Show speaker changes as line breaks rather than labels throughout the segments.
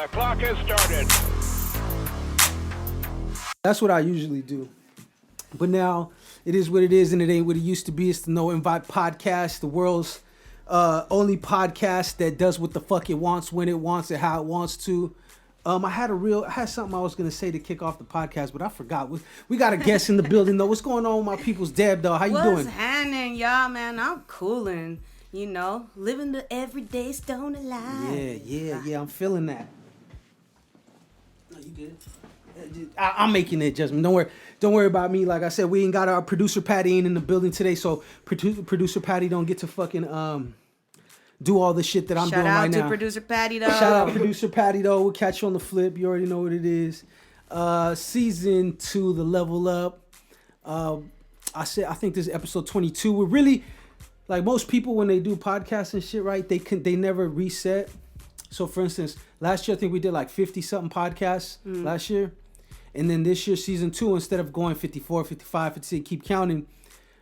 The clock has started.
That's what I usually do. But now it is what it is, and it ain't what it used to be. It's the No Invite Podcast, the world's only podcast that does what the fuck it wants, when it wants, and how it wants to. I had something I was gonna say to kick off the podcast, but I forgot. We got a guest in the building though. What's going on with my people's Deb though? How you doing?
What's happening, y'all, man? I'm coolin', living the everyday stoner life.
Yeah. I'm feeling that. No, you good? I'm making the adjustment. Don't worry about me. Like I said, we ain't got our producer Patty in the building today, so producer Patty don't get to fucking do all the shit that I'm doing right now.
Shout out to producer Patty though.
Shout out producer Patty though. We'll catch you on the flip. You already know what it is. Season 2, the level up. I think this is episode 22. We're really like most people when they do podcasts and shit, right? They never reset. So for instance, last year I think we did like 50 something podcasts last year. And then this year, season 2, instead of going 54, 55, 56, keep counting,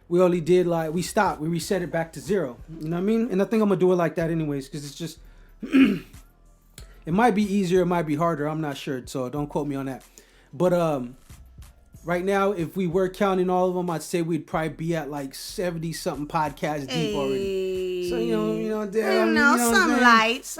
we only did we stopped. We reset it back to 0. You know what I mean? And I think I'm going to do it like that anyways, because it's just, it might be easier, it might be harder. I'm not sure. So don't quote me on that. But right now, if we were counting all of them, I'd say we'd probably be at like 70 something podcasts deep already. So,
something light.
Just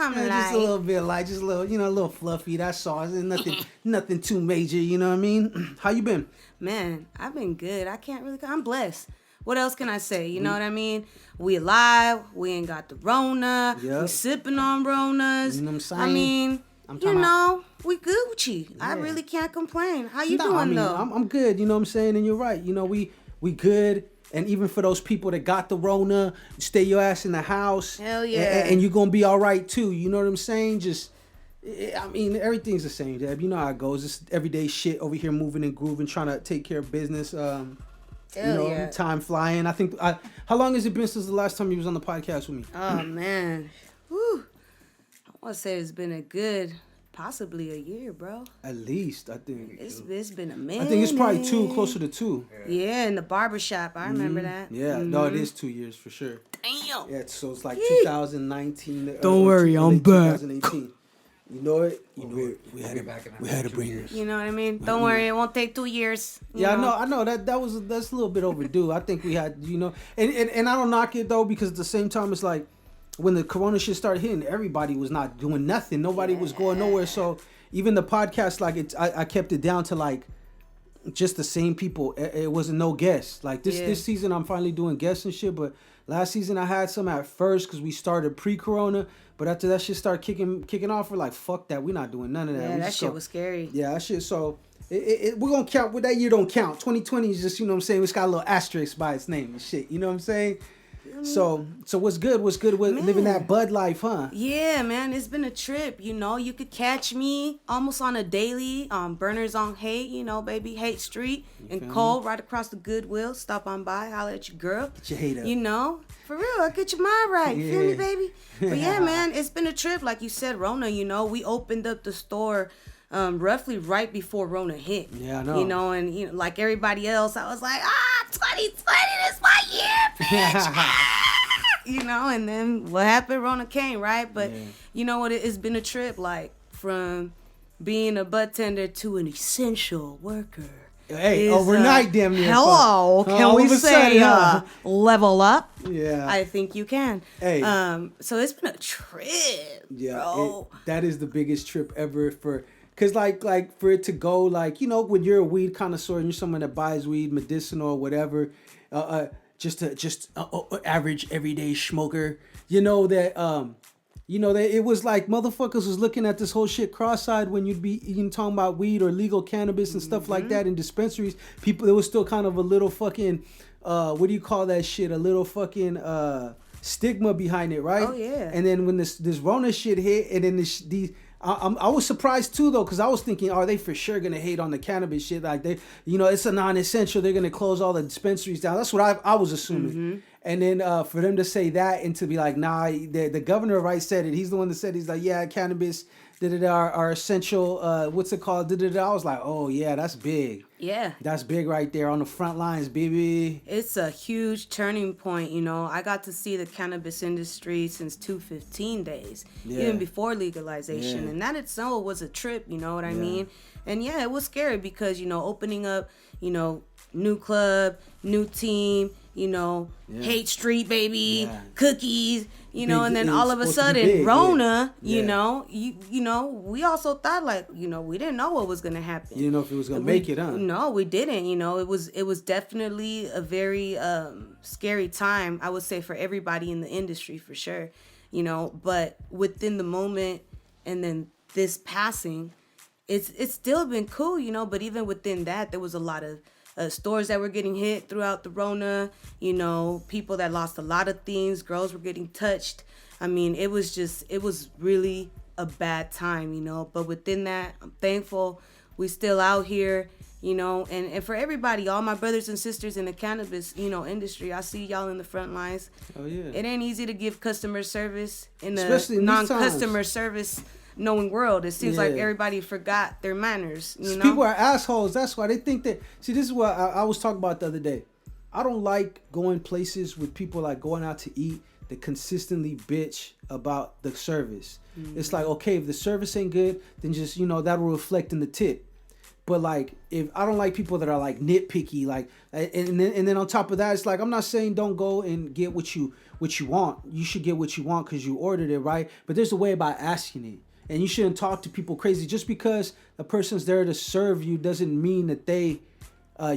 a little bit light, just a little, a little fluffy. That's all. Nothing too major. You know what I mean? How you been?
Man, I've been good. I'm blessed. What else can I say? You know what I mean? We alive. We ain't got the Rona. Yep. We sipping on Ronas.
You know what I'm saying?
I mean, we Gucci. Yeah. I really can't complain. How you doing though?
I'm good. You know what I'm saying? And you're right. We good. And even for those people that got the Rona, stay your ass in the house.
Hell yeah.
And you're going to be all right, too. You know what I'm saying? Everything's the same, Deb. You know how it goes. It's everyday shit over here, moving and grooving, trying to take care of business.
Yeah.
Time flying. I think, how long has it been since the last time you was on the podcast with me?
Oh, man. Whew. I want to say it's been a good... possibly a year, bro.
At least, I think.
It's been a minute.
I think it's probably closer to 2.
Yeah, in the barbershop. I remember that.
Yeah, no, it is 2 years for sure.
Damn.
Yeah, so it's like 2019.
Don't worry, I'm back.
2018. You know it. We had to bring it.
You know what I mean? Don't worry, it won't take 2 years.
I know that's a little bit overdue. I think we had, and I don't knock it though, because at the same time it's like, when the corona shit started hitting, everybody was not doing nothing. Nobody was going nowhere. So even the podcast, I kept it down to like just the same people. It wasn't no guests. Like this season, I'm finally doing guests and shit. But last season, I had some at first because we started pre-corona. But after that shit started kicking off, we're like, fuck that. We're not doing none of that.
Yeah, that shit was scary.
Yeah, that shit. So we're going to count. Well, that year don't count. 2020 is just, you know what I'm saying? It's got a little asterisk by its name and shit. You know what I'm saying? So what's good? What's good with living that bud life, huh?
Yeah, man, it's been a trip. You could catch me almost on a daily on Berners on Haight, baby, Haight Street in Cole, right across the Goodwill. Stop on by, holler at your girl.
Get your hate up.
For real, I'll get your mind right. Yeah. Feel me, baby? But yeah, man, it's been a trip. Like you said, Rona, we opened up the store roughly right before Rona hit.
Yeah, I know.
And like everybody else, I was like, 2020, this my year, bitch. And then what happened? Rona came, right? But you know what? It's been a trip, like from being a bud tender to an essential worker.
Hey, overnight, damn near.
Hello, can we say level up?
Yeah,
I think you can.
Hey,
so it's been a trip, bro.
That is the biggest trip ever for. Cause like for it to go when you're a weed connoisseur and you're someone that buys weed, medicinal or whatever, just average everyday smoker, that it was like motherfuckers was looking at this whole shit cross-eyed when you'd be talking about weed or legal cannabis and stuff like that in dispensaries. People, there was still kind of a little fucking what do you call that shit? A little fucking stigma behind it, right? Oh yeah. And then when this Rona shit hit, and then I was surprised too though, because I was thinking, are they for sure gonna hate on the cannabis shit? Like it's a non-essential. They're gonna close all the dispensaries down. That's what I was assuming. Mm-hmm. And then for them to say that and to be like, nah, the governor said it. He's the one that said, he's like, yeah, cannabis. our essential, what's it called? I was like, oh yeah, that's big.
Yeah.
That's big right there on the front lines, baby.
It's a huge turning point, you know. I got to see the cannabis industry since 215 days, even before legalization. And that itself was a trip, you know what I mean? And yeah, it was scary because, you know, opening up, you know, new club, new team, you know, Haight Street, baby, cookies, you know, and then all of a sudden, Rona, you know, you know, we also thought like, you know, we didn't know what was going to happen.
You didn't know if it was going to make it, huh?
No, we didn't. You know, it was definitely a very scary time, I would say, for everybody in the industry, for sure. You know, but within the moment and then this passing, it's still been cool, you know, but even within that, there was a lot of stores that were getting hit throughout the Rona, you know, people that lost a lot of things, girls were getting touched. I mean, it was really a bad time, you know, but within that, I'm thankful we still out here, you know, and for everybody, all my brothers and sisters in the cannabis, you know, industry, I see y'all in the front lines.
Oh, yeah.
It ain't easy to give customer service in the non-customer service knowing world. It seems like everybody forgot their manners, you know?
People are assholes. That's why they think that. See, this is what I was talking about the other day. I don't like going places with people like going out to eat that consistently bitch about the service. It's like, okay, if the service ain't good, then just, you know, that will reflect in the tip. But like, if I don't like people that are like nitpicky, like, and then on top of that, it's like, I'm not saying don't go and get what you want. You should get what you want because you ordered it, right? But there's a way about asking it. And you shouldn't talk to people crazy. Just because a person's there to serve you doesn't mean that they,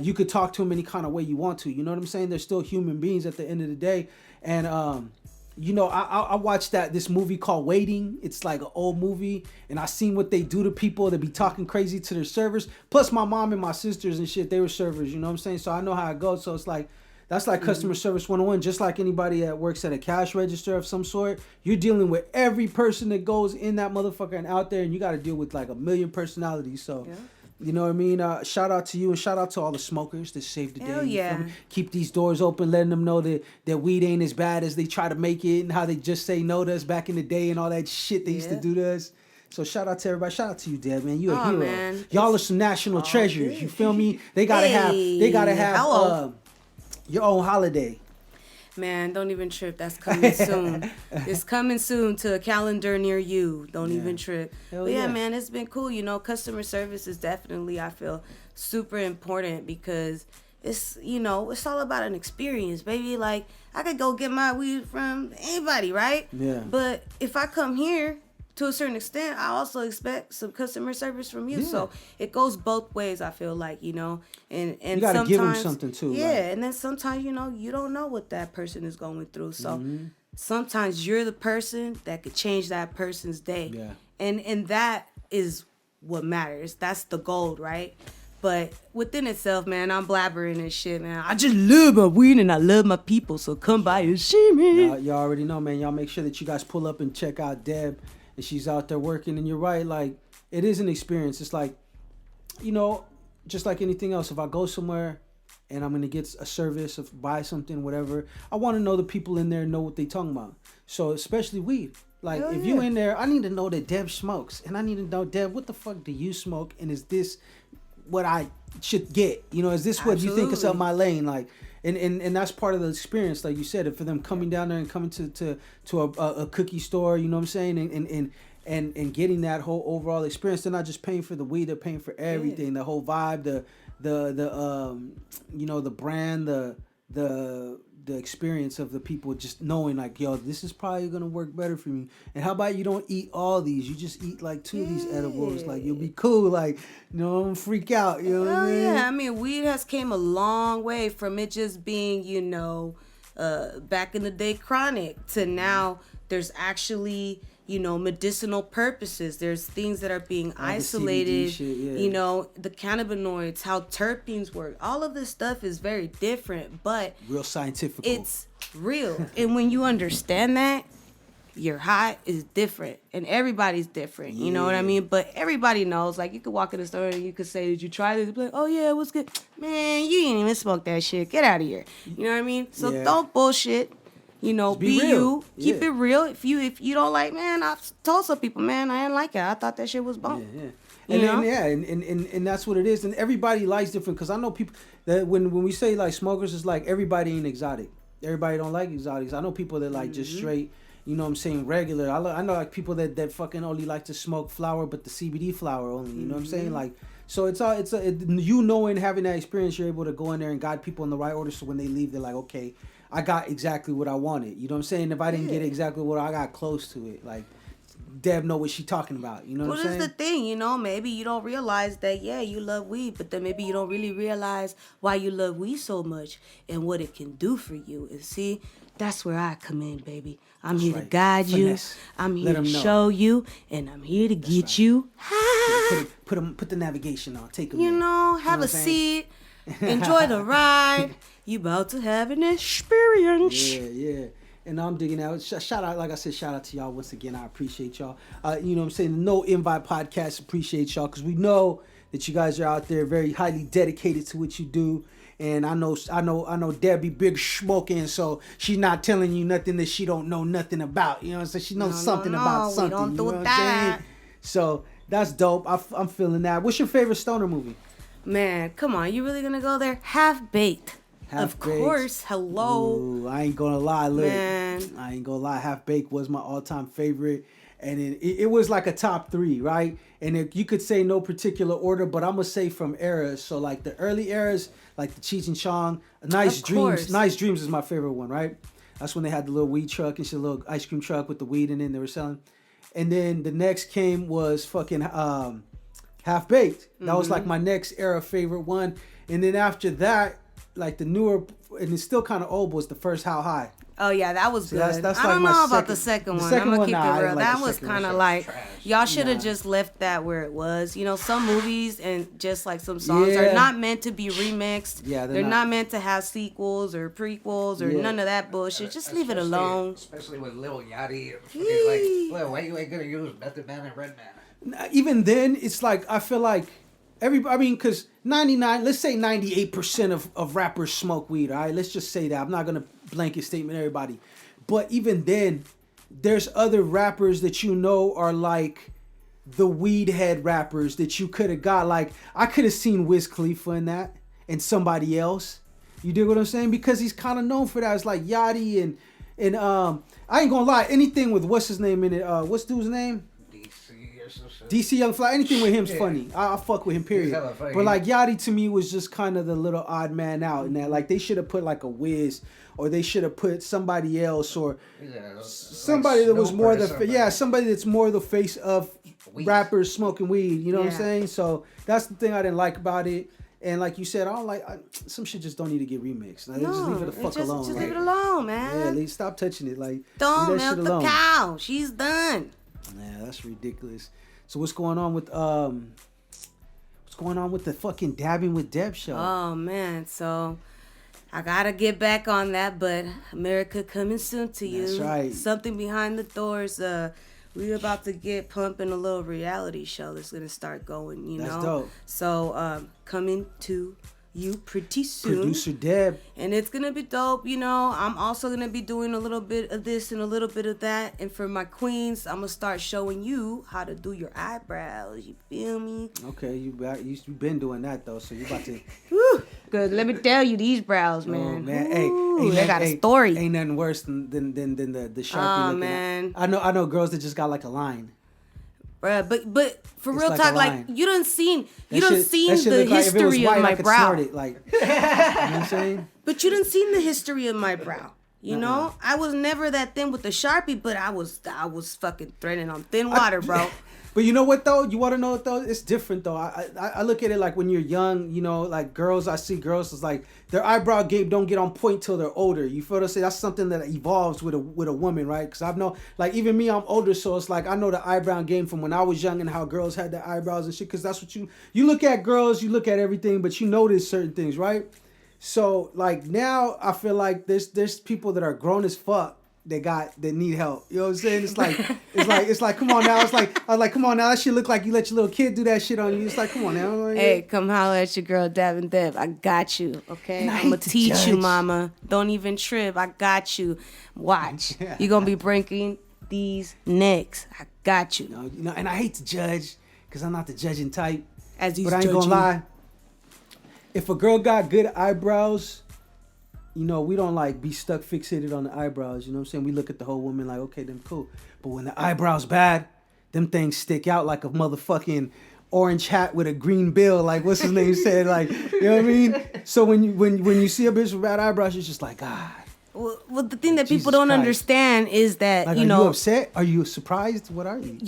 you could talk to them any kind of way you want to. You know what I'm saying? They're still human beings at the end of the day. And, you know, I watched this movie called Waiting. It's like an old movie. And I seen what they do to people that be talking crazy to their servers. Plus my mom and my sisters and shit, they were servers. You know what I'm saying? So I know how it goes. So it's like, that's like customer service 101. Just like anybody that works at a cash register of some sort, you're dealing with every person that goes in that motherfucker and out there, and you got to deal with like a million personalities. So, you know what I mean? Shout out to you and shout out to all the smokers that saved the day.
Yeah.
Keep these doors open, letting them know that weed ain't as bad as they try to make it and how they just say no to us back in the day and all that shit they used to do to us. So shout out to everybody. Shout out to you, Deb, man. You a hero. Man. Y'all are some national treasures. You feel me? They gotta have your own holiday.
Man, don't even trip. That's coming soon. It's coming soon to a calendar near you. Don't even trip. But yeah, man, it's been cool. You know, customer service is definitely, I feel, super important because it's, you know, it's all about an experience, baby. Like, I could go get my weed from anybody, right?
Yeah.
But if I come here, to a certain extent, I also expect some customer service from you. So it goes both ways, I feel like, you know. And
you gotta give them something too.
Yeah, like. And then sometimes, you know, you don't know what that person is going through. So sometimes you're the person that could change that person's day. Yeah. And that is what matters. That's the gold, right? But within itself, man, I'm blabbering and shit, man. I just love my weed and I love my people. So come by and see me.
Y'all already know, man. Y'all make sure that you guys pull up and check out Deb. And she's out there working, and you're right, like, it is an experience. It's like, you know, just like anything else, if I go somewhere and I'm going to get a service, or buy something, whatever, I want to know the people in there know what they talking about. So, especially weed. Like, if you in there, I need to know that Deb smokes. And I need to know, Deb, what the fuck do you smoke? And is this what I should get? You know, is this what you think is up my lane? Like, and that's part of the experience, like you said, for them coming down there and coming to a cookie store, you know what I'm saying, and getting that whole overall experience. They're not just paying for the weed; they're paying for everything, the whole vibe, the you know, the brand, the experience of the people, just knowing like, yo, this is probably gonna work better for me. And how about you don't eat all these? You just eat like 2 of these edibles. Like, you'll be cool. Like, you know, don't freak out. You know what I mean?
Yeah, I mean, weed has came a long way from it just being, you know, back in the day chronic to now there's actually, you know, medicinal purposes. There's things that are being isolated, shit, you know, the cannabinoids, how terpenes work. All of this stuff is very different, but
real scientific.
It's real. And when you understand that, your high is different and everybody's different. You know what I mean? But everybody knows, like, you could walk in the store and you could say, did you try this? Be like, oh yeah, it was good. Man, you didn't even smoke that shit. Get out of here. You know what I mean? So don't bullshit. You know,
Just be real.
you. Keep it real. If you don't like, man, I've told some people, man, I didn't like it. I thought that shit was bump.
Yeah.
And
that's what it is. And everybody likes different. Because I know people that when we say like smokers, it's like everybody ain't exotic. Everybody don't like exotics. I know people that like just straight, you know what I'm saying, regular. I know like people that fucking only like to smoke flower, but the CBD flower only. You know what I'm saying? Like, so you knowing, having that experience, you're able to go in there and guide people in the right order. So when they leave, they're like, okay, I got exactly what I wanted. You know what I'm saying? If I didn't get exactly what I got close to it, like Deb know what she talking about. You know what I'm saying?
Well, that's the thing, you know, maybe you don't realize that, you love weed, but then maybe you don't really realize why you love weed so much and what it can do for you. And see, that's where I come in, baby. I'm here to guide you. I'm here to show you, and I'm here to get you high.
Put the navigation on. Take them.
You know, have a seat. Enjoy the ride. You about to have an experience.
Yeah. And I'm digging out. Shout out, like I said, shout out to y'all once again. I appreciate y'all. You know what I'm saying? The No Invite Podcast appreciate y'all because we know that you guys are out there very highly dedicated to what you do. And I know Debbie big smoking, so she's not telling you nothing that she don't know nothing about. You know what I'm saying? She knows something about something.
We don't
you
do
know
that.
What I'm saying? So that's dope. I'm feeling that. What's your favorite stoner movie?
Man, come on. You really gonna go there? Half-Baked. Of course. Hello.
Ooh, I ain't gonna lie, look.
Man.
I ain't gonna lie. Half-Baked was my all-time favorite. And it was like a top 3, right? And you could say no particular order, but I'm going to say from eras. So like the early eras, like the Cheech and Chong, Nice Dreams. Nice Dreams is my favorite one, right? That's when they had the little weed truck and shit, little ice cream truck with the weed in it they were selling. And then the next came was fucking Half-Baked. That was like my next era favorite one. And then after that, like the newer, and it's still kind of old, was the first How High.
Oh yeah, that was good.
That's
I don't know about the second one. I'm gonna keep it real. That was kind of like y'all should have just left that where it was. You know, some movies and just like some songs are not meant to be remixed. Yeah, they're not meant to have sequels or prequels or none of that bullshit. Just leave it alone.
Especially with Lil Yachty, like, why you ain't gonna use Method Man and Redman?
Even then, it's like I feel like because 99, let's say 98% of rappers smoke weed. All right, let's just say that. I'm not gonna blanket statement everybody, but even then, there's other rappers that you know are like the weed head rappers that you could have got. Like I could have seen Wiz Khalifa in that and somebody else. You dig what I'm saying? Because he's kind of known for that. It's like Yachty and I ain't gonna lie, anything with what's his name in it? What's dude's name? DC Young Fly, anything with him's funny. I'll fuck with him, period. But like Yachty to me was just kind of the little odd man out in that. Like they should have put like a Wiz, or they should have put somebody else, or somebody like that was more somebody that's more the face of weed. Rappers smoking weed. You know what I'm saying? So that's the thing I didn't like about it. And like you said, I don't like some shit just don't need to get remixed. Like, just leave it the fuck alone.
Just leave it alone, man.
Yeah, stop touching it. Like
don't milk the cow. She's done.
Yeah, that's ridiculous. So what's going on with the fucking Dabbin with Deb show?
Oh man, so I gotta get back on that, but America coming soon to you.
That's right.
Something behind the doors. We're about to get pumping a little reality show that's gonna start going. You know,
that's dope.
So coming to you pretty soon.
Producer Deb.
And it's gonna be dope, you know. I'm also gonna be doing a little bit of this and a little bit of that. And for my queens, I'm gonna start showing you how to do your eyebrows. You feel me?
Okay, you've been doing that though, so you about to.
Woo! Good. Let me tell you, these brows, man.
Oh man,
Ooh, they got a story.
Ain't nothing worse than the Sharpie.
Oh
looking
man.
I know girls that just got like a line.
Bruh, but for
It's
real
like
talk,
a
like
line.
you done seen
That shit
the
look like if it was
history
white,
of my
I could
brow.
snort it, like, you know what I'm saying?
But you done seen the history of my brow. You know, I was never that thin with the Sharpie, but I was fucking threading on thin water, bro.
But you know what though? You want to know what though? It's different though. I look at it like when you're young, you know, like girls. I see girls is like their eyebrow game don't get on point till they're older. You feel what I say? That's something that evolves with a woman, right? Because I've known, like even me, I'm older, so it's like I know the eyebrow game from when I was young and how girls had their eyebrows and shit. Because that's what you look at girls, you look at everything, but you notice certain things, right? So like now I feel like there's people that are grown as fuck that need help. You know what I'm saying? It's like come on now. I was like, come on now. That shit look like you let your little kid do that shit on you. It's like, come on now. Like,
hey, come holler at your girl Dabbin Deb. I got you. Okay, I'm gonna teach you, mama. Don't even trip. I got you. Watch. You're gonna be breaking these necks. I got you.
You know, and I hate to judge because I'm not the judging type.
As he's
but I ain't gonna lie. If a girl got good eyebrows, you know, we don't like be stuck fixated on the eyebrows. You know what I'm saying? We look at the whole woman like, okay, them cool. But when the eyebrows bad, them things stick out like a motherfucking orange hat with a green bill. Like, what's his name said? Like, you know what I mean? So when you see a bitch with bad eyebrows, it's just like, God.
Well, the thing that people don't understand is that,
like,
you know.
Are you upset? Are you surprised? What are you?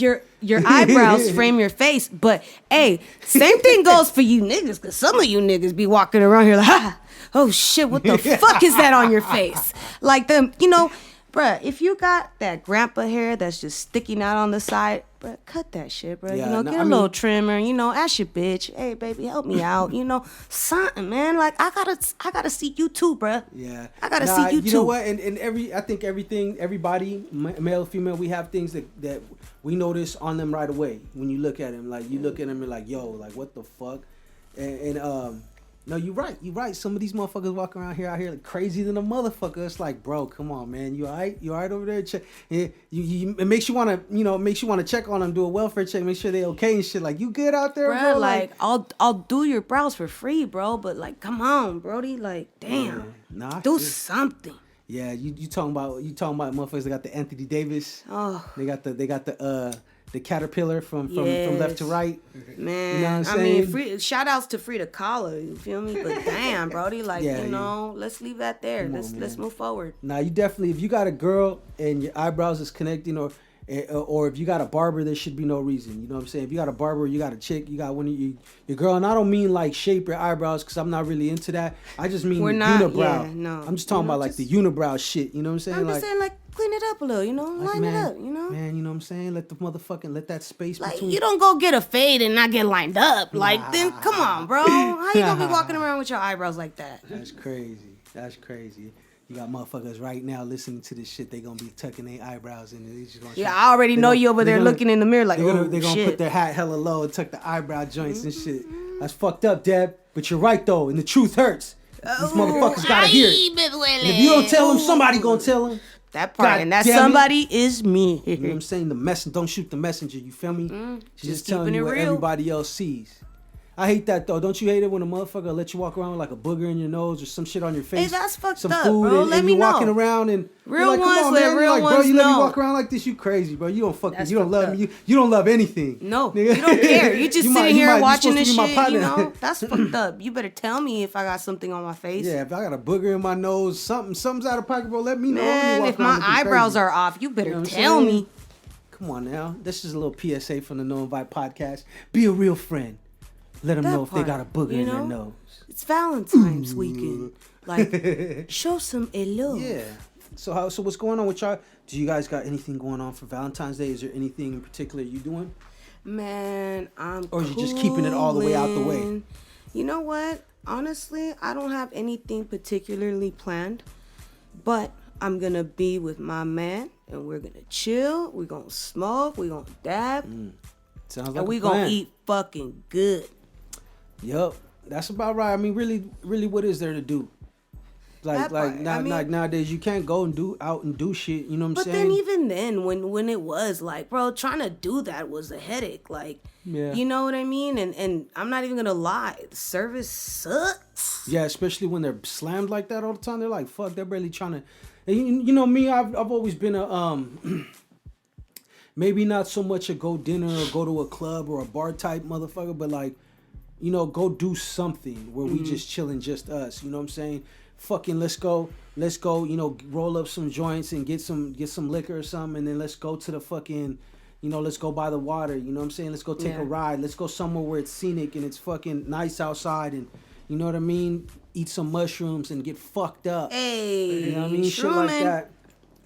Your eyebrows frame your face. But, hey, same thing goes for you niggas. Because some of you niggas be walking around here like, oh, shit, what the fuck is that on your face? Like, them, you know, bruh, if you got that grandpa hair that's just sticking out on the side, bruh, cut that shit, bruh.
Yeah,
you know, get a little trimmer, you know, ask your bitch, hey, baby, help me out, you know, something, man. Like, I gotta see you too, bruh.
Yeah.
I gotta see you too.
You know what? And I think everybody, male, female, we have things that we notice on them right away when you look at them. Like, you look at them and like, yo, like, what the fuck? No, you're right. Some of these motherfuckers walking around here out here like crazy than a motherfucker. It's like, bro, come on, man. You all right? You all right over there? It makes you want to check on them, do a welfare check, make sure they okay and shit. Like, you good out there, bro?
Like, I'll do your brows for free, bro. But like, come on, Brody. Like, damn, do something.
Yeah, you talking about motherfuckers that got the Anthony Davis.
Oh,
they got the caterpillar from left to right.
Man,
you know what I'm saying?
mean, shout outs to Frida Kahlo, you feel me? But damn, Brody, like, let's leave that there. Let's move forward.
Now, you definitely, if you got a girl and your eyebrows is connecting, or if you got a barber, there should be no reason. You know what I'm saying? If you got a barber, you got a chick, you got one of your girl, and I don't mean like shape your eyebrows because I'm not really into that. I just mean unibrow.
Yeah, no.
I'm just talking about like the unibrow shit. You know what I'm saying?
I'm just saying, like, clean it up a little, you know, line it up, you know.
Man, you know what I'm saying? Let that space
like,
between.
You don't go get a fade and not get lined up. Like, then come on, bro. How you gonna be walking around with your eyebrows like that?
That's crazy. You got motherfuckers right now listening to this shit. They gonna be tucking their eyebrows in. They just gonna
I already know you over there looking in the mirror like,
they're gonna put their hat hella low and tuck the eyebrow joints and shit. That's fucked up, Deb. But you're right though, and the truth hurts. These motherfuckers gotta hear it. And if you don't tell them, somebody gonna tell them.
That part, God, and that somebody is me.
You know what I'm saying? Don't shoot the messenger. You feel me? Just telling you what
real.
Everybody else sees. I hate that though. Don't you hate it when a motherfucker let you walk around with like a booger in your nose or some shit on your face?
Hey, that's fucked
some
up,
food
bro.
And,
Let
and
me
you're
know.
walking around and
real
like,
ones
come on,
let
man.
real
like,
ones
bro, you
know.
let me walk around like this? You crazy, bro? You don't fuck.
That's
You don't love
up.
me. You don't love anything.
No, you don't care. You just sitting here watching this shit.
You
know, that's fucked up. You better tell me if I got something on my face.
Yeah, if I got a booger in my nose, something's out of pocket, bro. Let me know.
Man, if my eyebrows are off, you better tell me.
Come on now. This is a little PSA from the No Invite podcast. Be a real friend. Let them know if they got a booger in their nose.
It's Valentine's weekend. Like, show some love.
Yeah. So what's going on with y'all? Do you guys got anything going on for Valentine's Day? Is there anything in particular you doing?
Man,
Or is you just keeping it all the way out the way?
You know what? Honestly, I don't have anything particularly planned. But I'm going to be with my man. And we're going to chill. We're going to smoke. We're going to dab.
Sounds like
and we're going to eat fucking good.
Yup. That's about right. I mean, really, what is there to do? Like nowadays, you can't go and do shit. You know what I'm saying?
But then even then, when it was like, bro, trying to do that was a headache. Like, you know what I mean? And I'm not even gonna lie, the service sucks.
Yeah, especially when they're slammed like that all the time. They're like, fuck, they're barely trying to. And you know me, I've always been a maybe not so much a go dinner or go to a club or a bar type motherfucker, but like, you know, go do something where we just chilling, just us. You know what I'm saying? Fucking let's go, you know, roll up some joints and get some liquor or something, and then let's go to the fucking, you know, let's go by the water, you know what I'm saying? Let's go take a ride. Let's go somewhere where it's scenic and it's fucking nice outside, and you know what I mean? Eat some mushrooms and get fucked up.
Hey,
you know what I mean? Shit like that.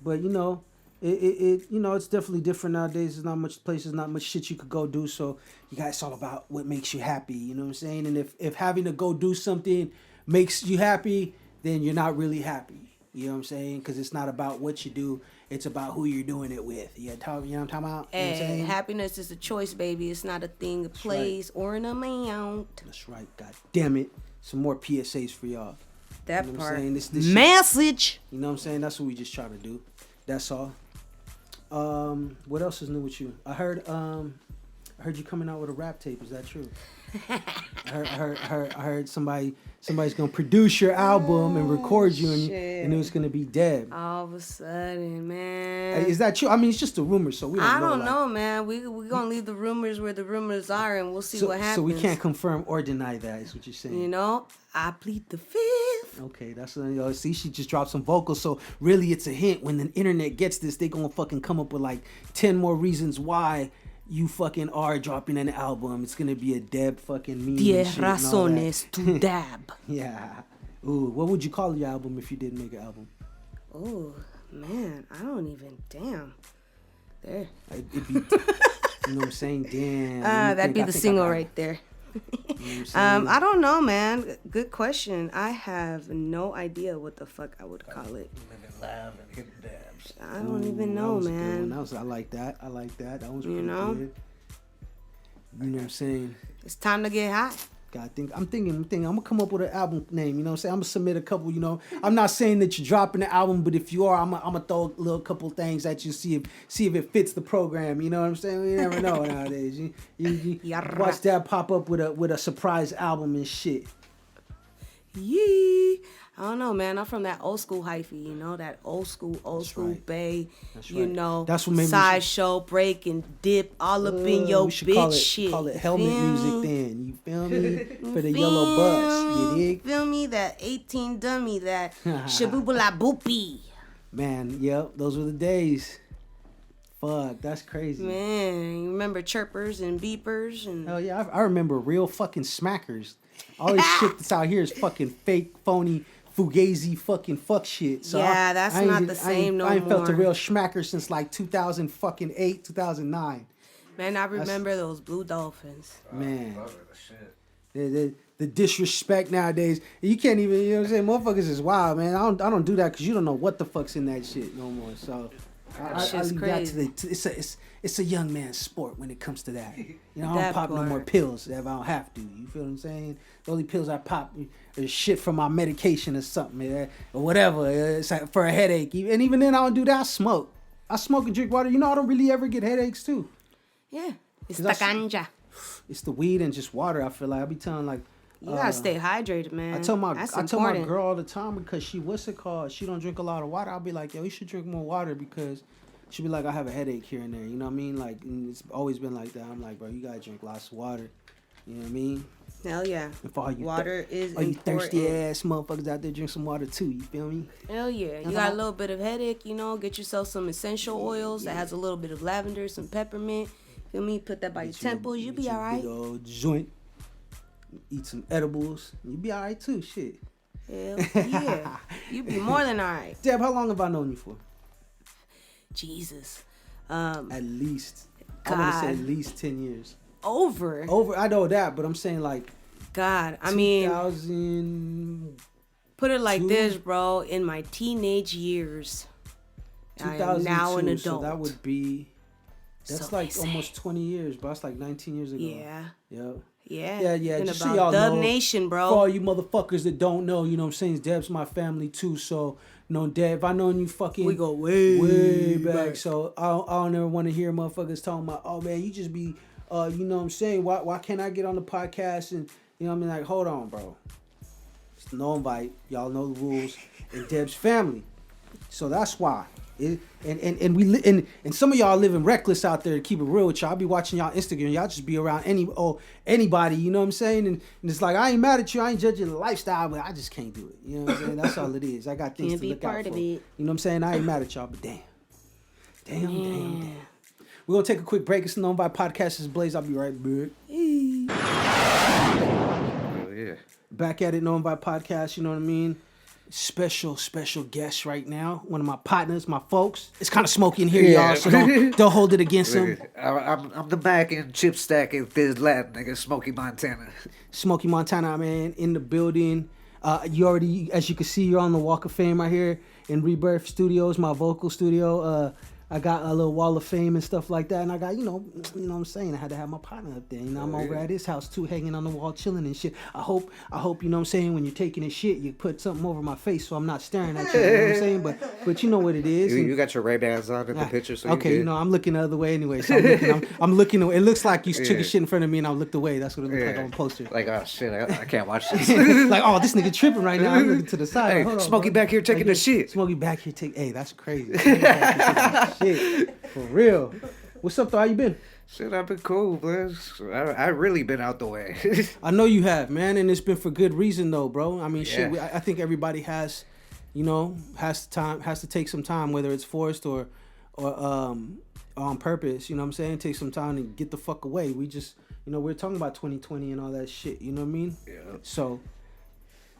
But you know, it you know, it's definitely different nowadays. There's not much places, not much shit you could go do. So you guys, it's all about what makes you happy. You know what I'm saying? And if having to go do something makes you happy, then you're not really happy. You know what I'm saying? Because it's not about what you do. It's about who you're doing it with. You know what I'm talking about? You know what I'm saying?
Happiness is a choice, baby. It's not a thing that plays or an amount.
That's right. God damn it. Some more PSAs for y'all.
That
you know
part.
What I'm saying? This
message.
You know what I'm saying? That's what we just try to do. That's all. What else is new with you? I heard you coming out with a rap tape. Is that true? I heard somebody's gonna produce your album and record you, and it was gonna be Deb.
All of a sudden, man.
Is that true? I mean, it's just a rumor, so we don't know.
I don't know, man. We gonna leave the rumors where the rumors are, and we'll see what happens.
So we can't confirm or deny that. Is what you're saying?
You know, I plead the fifth.
Okay, that's see, she just dropped some vocals, so really it's a hint. When the internet gets this, they gonna fucking come up with like 10 more reasons why you fucking are dropping an album. It's gonna be a Deb fucking meme.
10 razones to dab.
Yeah. Ooh, what would you call your album if you didn't make an album?
Oh man, I don't even. Damn. There.
It'd be. You know what I'm saying? Damn.
That'd be the single right there.
You know
I don't know, man. Good question. I have no idea what the fuck I would call it.
Live and hidden dabs.
I don't even know, man.
I like that. That one's pretty
You know?
good. You know what I'm saying?
It's time to get hot.
I'm thinking. I'm gonna come up with an album name. You know what I'm saying? I'm gonna submit a couple. You know, I'm not saying that you're dropping the album, but if you are, I'm gonna throw a little couple things at you, see if it fits the program. You know what I'm saying? You never know nowadays. You watch that pop up with a surprise album and shit.
Yee. I don't know, man. I'm from that old school hyphy, you know, that old school
right.
Bay.
That's
you
right.
know,
That's what made
sideshow, break and dip all up in your bitch shit.
Call it helmet music then. You feel me? For the yellow bus. You dig?
Feel me? That 18 dummy, that shaboobala boopy.
Man, yep, those were the days. Fuck, that's crazy.
Man, you remember chirpers and beepers and
Hell yeah, I remember real fucking smackers. All this shit that's out here is fucking fake, phony, fugazi fucking fuck shit. So
yeah, that's not the same no more.
I ain't felt a real schmacker since like 2008, 2009.
Man, I remember those blue dolphins.
Man. The disrespect nowadays. You can't even, you know what I'm saying? Motherfuckers is wild, man. I don't do that because you don't know what the fuck's in that shit no more. So I leave
crazy.
that it's a young man's sport when it comes to that. You know, I don't
That
pop no
part.
more pills if I don't have to. You feel what I'm saying? The only pills I pop is shit from my medication or something or whatever. It's like for a headache. And even then, I don't do that. I smoke and drink water. You know, I don't really ever get headaches too.
Yeah, it's
'Cause
the ganja.
It's the weed and just water. I feel like I be telling like.
You gotta stay hydrated, man.
I tell my
important.
girl all the time because she she don't drink a lot of water. I'll be like, yo, you should drink more water because she'll be like, I have a headache here and there. You know what I mean? Like, and it's always been like that. I'm like, bro, you gotta drink lots of water. You know what I mean?
Hell yeah.
And for all you
Water is
all you
important.
thirsty ass motherfuckers out there, drink some water too. You feel me?
Hell yeah. You got a little bit of headache, you know, get yourself some essential oils that has a little bit of lavender, some peppermint. Feel me? Put that by your temples. You be all right.
Big old joint. Eat some edibles. You be all right too. Shit.
Hell yeah. You be more than all right.
Deb, how long have I known you for?
Jesus.
At least.
God.
I want to say at least 10 years.
Over.
I know that, but I'm saying like.
God. I mean.
2000.
Put it like this, bro. In my teenage years. I am now an adult.
So that would be. That's
So
like
they say.
almost 20 years, bro. That's like 19 years ago.
Yeah.
Yep.
Yeah.
Yeah.
Been
Just so
about
y'all
Dub
know,
Nation, bro.
For all you motherfuckers that don't know, you know what I'm saying? Deb's my family too. So, you know, Deb, I known you fucking.
We go way
back. So, I don't ever want to hear motherfuckers talking about, oh man, you just be, you know what I'm saying? Why can't I get on the podcast? And, you know what I mean? Like, hold on, bro. It's no invite. Y'all know the rules. And Deb's family. So, that's why. And some of y'all living reckless out there, to keep it real with y'all. I be watching y'all Instagram, y'all just be around anybody, you know what I'm saying? And it's like, I ain't mad at you, I ain't judging the lifestyle, but I just can't do it. You know what I'm saying? That's all it is. I got things to look out for. You know what I'm saying? I ain't mad at y'all, but damn. We're gonna take a quick break. It's the Known by Podcast. It's Blaze. I'll be right back.
Oh yeah.
Back at it, Known by Podcast, you know what I mean? Special guest right now. One of my partners, my folks. It's kind of smoky in here, y'all, so don't hold it against him.
I'm the back end chip stack and fizz Latin nigga, Smokey Montana.
Smokey Montana, man, in the building. You already, as you can see, you're on the Walk of Fame right here in RiBirth Studios, my vocal studio. I got a little wall of fame and stuff like that, and I got, you know what I'm saying, I had to have my partner up there. You know, I'm over at his house too, hanging on the wall, chilling and shit. I hope, you know what I'm saying, when you're taking a shit, you put something over my face so I'm not staring at you. You know what I'm saying? But you know what it is.
You got your Ray-Bans on in the picture, so
okay, you know, I'm looking the other way anyway. So I'm looking. It looks like you took a shit in front of me and I looked away. That's what it looks like on the poster.
Like, oh shit, I can't watch this.
Like, oh, this nigga tripping right now. I'm looking to the side.
Hey,
Hold on,
Smokey
bro.
back here taking the shit.
Smokey back here taking. Hey, that's crazy. Shit. For real. What's up, though? How you been?
Shit, I've been cool, man. I really been out the way.
I know you have, man, and it's been for good reason, though, bro. I mean, shit. I think everybody has, you know, has to take some time, whether it's forced or on purpose. You know what I'm saying? Take some time to get the fuck away. We just, you know, we're talking about 2020 and all that shit. You know what I mean?
Yeah.
So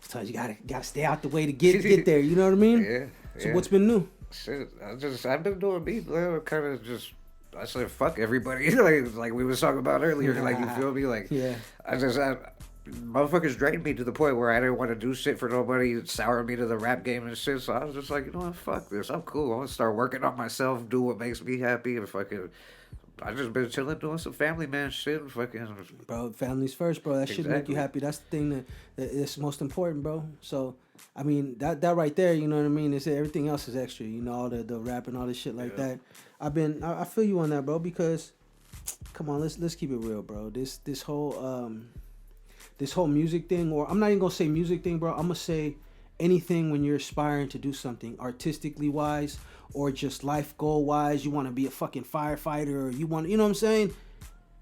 sometimes you gotta stay out the way to get there. You know what I mean?
Yeah.
So what's been new?
Shit, I've been doing me, man. Kind of just, I said fuck everybody, like we was talking about earlier. Like, you feel me? Like,
yeah.
Motherfuckers drained me to the point where I didn't want to do shit for nobody. It soured me to the rap game and shit. So I was just like, you know what? Fuck this. I'm cool. I want to start working on myself, do what makes me happy, and fucking. I just been chilling, doing some family man shit. Fucking.
Bro, family's first, bro. That shit make you happy. That's the thing that is most important, bro. So, I mean, that right there, you know what I mean? Is everything else is extra, you know, all the rap and all this shit like that. I feel you on that, bro, because come on, let's keep it real, bro. This whole music thing, or I'm not even gonna say music thing, bro. I'm gonna say anything when you're aspiring to do something artistically wise or just life goal wise. You want to be a fucking firefighter, or you know what I'm saying?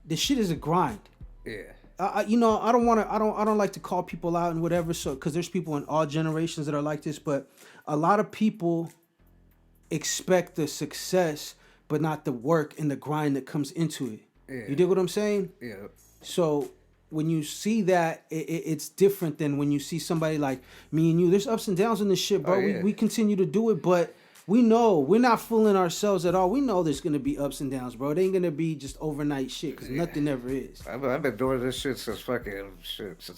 This shit is a grind.
Yeah.
You know, I don't like to call people out and whatever, so because there's people in all generations that are like this, but a lot of people expect the success but not the work and the grind that comes into it.
Yeah.
You dig what I'm saying?
Yeah.
So when you see that, it's different than when you see somebody like me and you. There's ups and downs in this shit, bro. We continue to do it, but we know we're not fooling ourselves at all. We know there's gonna be ups and downs, bro. It ain't gonna be just overnight shit, because nothing ever is.
I've been doing this shit since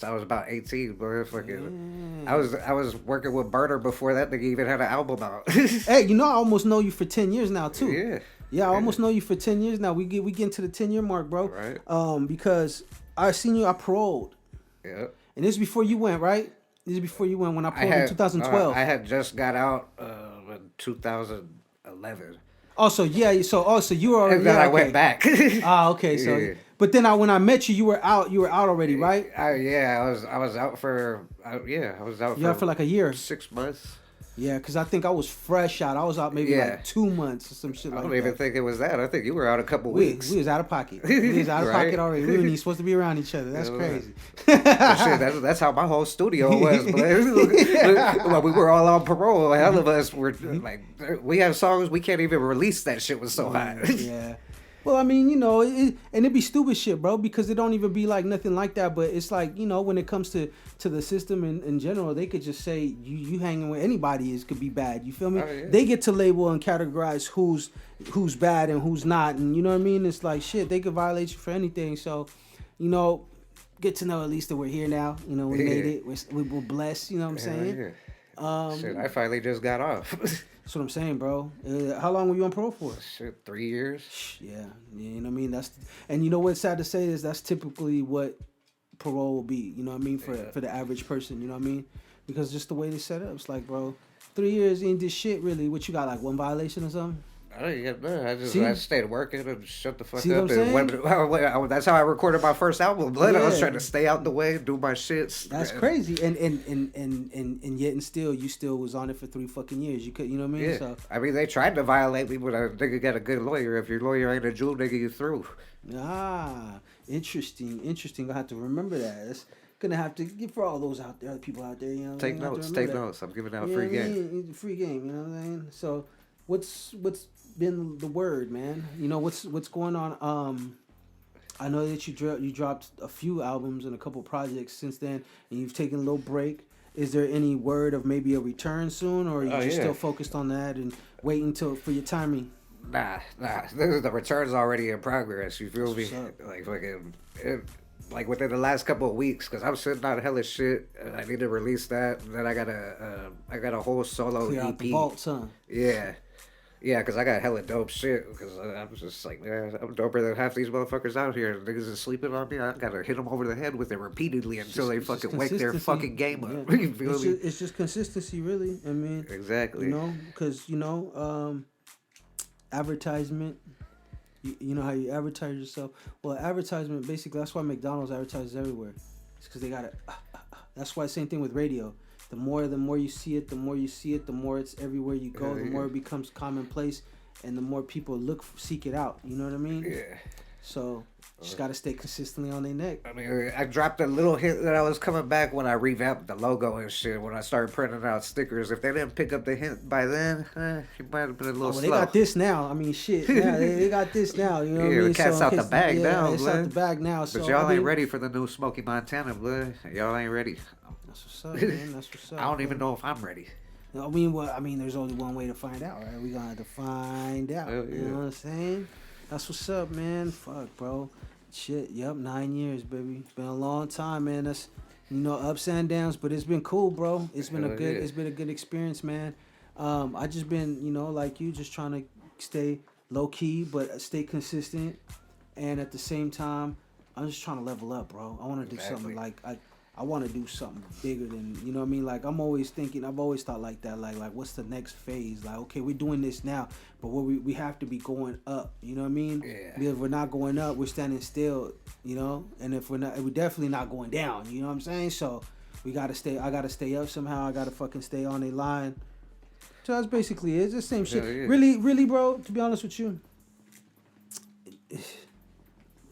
I was about 18, bro. Fucking, I was working with Berners before that nigga even had an album out.
Hey, you know, I almost know you for 10 years now too.
Yeah,
I almost know you for 10 years now. We get into the 10-year mark, bro.
Right.
Because I seen you. I paroled.
Yeah.
And this is before you went, right? This is before you went when I paroled in 2012.
I had just got out in 2011.
So you were already.
And then I went back.
Okay. So, but then when I met you, you were out already, right?
I was out for. I was out.
You out for like a year.
6 months.
Yeah, because I think I was fresh out. I was out maybe like 2 months or some shit like that.
I don't even think it was that. I think you were out a couple weeks.
We was out of pocket. We was out of pocket already. We weren't even supposed to be around each other. That's crazy.
Shit, that's how my whole studio was. Well, we were all on parole. Hell of us were like, we have songs we can't even release. That shit was so hot.
Yeah. Well, I mean, you know, and it'd be stupid shit, bro, because it don't even be like nothing like that. But it's like, you know, when it comes to the system in general, they could just say you hanging with anybody could be bad. You feel me?
Yeah.
They get to label and categorize who's bad and who's not, and you know what I mean? It's like shit. They could violate you for anything. So, you know, get to know at least that we're here now. You know, we made it. We're blessed. You know what I'm saying?
Shit, I finally just got off.
That's what I'm saying, bro. How long were you on parole for?
Shit, 3 years.
Yeah, you know what I mean. And you know what's sad to say is that's typically what parole will be. You know what I mean for the average person. You know what I mean, because just the way they set up, it's like, bro, 3 years ain't this shit really. What you got, like one violation or something?
I didn't get none. I stayed working and shut the fuck
See
up. And that's how I recorded my first album. Blood. I was trying to stay out the way, do my shit.
That's crazy. And yet and still, you still was on it for 3 fucking years. You could, you know what I mean?
Yeah.
So
I mean, they tried to violate me, but a nigga got a good lawyer. If your lawyer ain't a Jew, nigga, you through.
Interesting. I have to remember that. That's gonna have to give for all those out there, other people out there. You know,
take notes. I'm giving out free game.
Free game. You know what I'm saying? So, what's been the word, man? You know what's going on. I know that you dropped a few albums and a couple projects since then, and you've taken a little break. Is there any word of maybe a return soon, or are you just still focused on that and waiting for your timing?
Nah. The return's already in progress. You feel me? Like fucking. like within the last couple of weeks, because I'm sitting on hella shit. And I need to release that. And then I got a whole solo
Clear
EP.
out the vaults, huh?
Yeah. Yeah, because I got hella dope shit. Because I'm just like, man, I'm doper than half these motherfuckers out here. Niggas is sleeping on me. I gotta hit them over the head with it repeatedly until they fucking wake their fucking game up.
Yeah.
You feel me?
It's just consistency, really. I mean,
Exactly.
You know, because advertisement. You know how you advertise yourself. Well, advertisement basically that's why McDonald's advertises everywhere. It's because they got it. That's why same thing with radio. The more you see it, the more it's everywhere you go. The more it becomes commonplace, and the more people seek it out. You know what I mean?
Yeah.
So just gotta stay consistently on their neck.
I mean, I dropped a little hint that I was coming back when I revamped the logo and shit. When I started printing out stickers, if they didn't pick up the hint by then, it might have been a little slow.
They got this now. I mean, shit. Yeah, they got this now. You know what I mean?
The cat's out the bag now,
it's
blood.
out the bag now. So
But y'all ain't ready for the new Smokey Montana, blood. Y'all ain't ready.
That's what's up, man. That's what's up.
I don't even know if I'm ready.
I mean, there's only one way to find out, right? We gonna have to find out.
Hell yeah.
You know what I'm saying? That's what's up, man. Fuck, bro. Shit, yep, 9 years, baby. It's been a long time, man. That's ups and downs, but it's been cool, bro. It's been it's been a good experience, man. I just been, like you, just trying to stay low key, but stay consistent, and at the same time, I'm just trying to level up, bro. I want to do something like I want to do something bigger than, you know what I mean? Like, I've always thought like that, like what's the next phase? Like, okay, we're doing this now, but we have to be going up, you know what I mean?
Yeah.
Because if we're not going up, we're standing still, and if we're definitely not going down, you know what I'm saying? So I gotta stay up somehow. I gotta fucking stay on a line. So that's basically it. It's the same shit.
Yeah.
Really, bro, to be honest with you,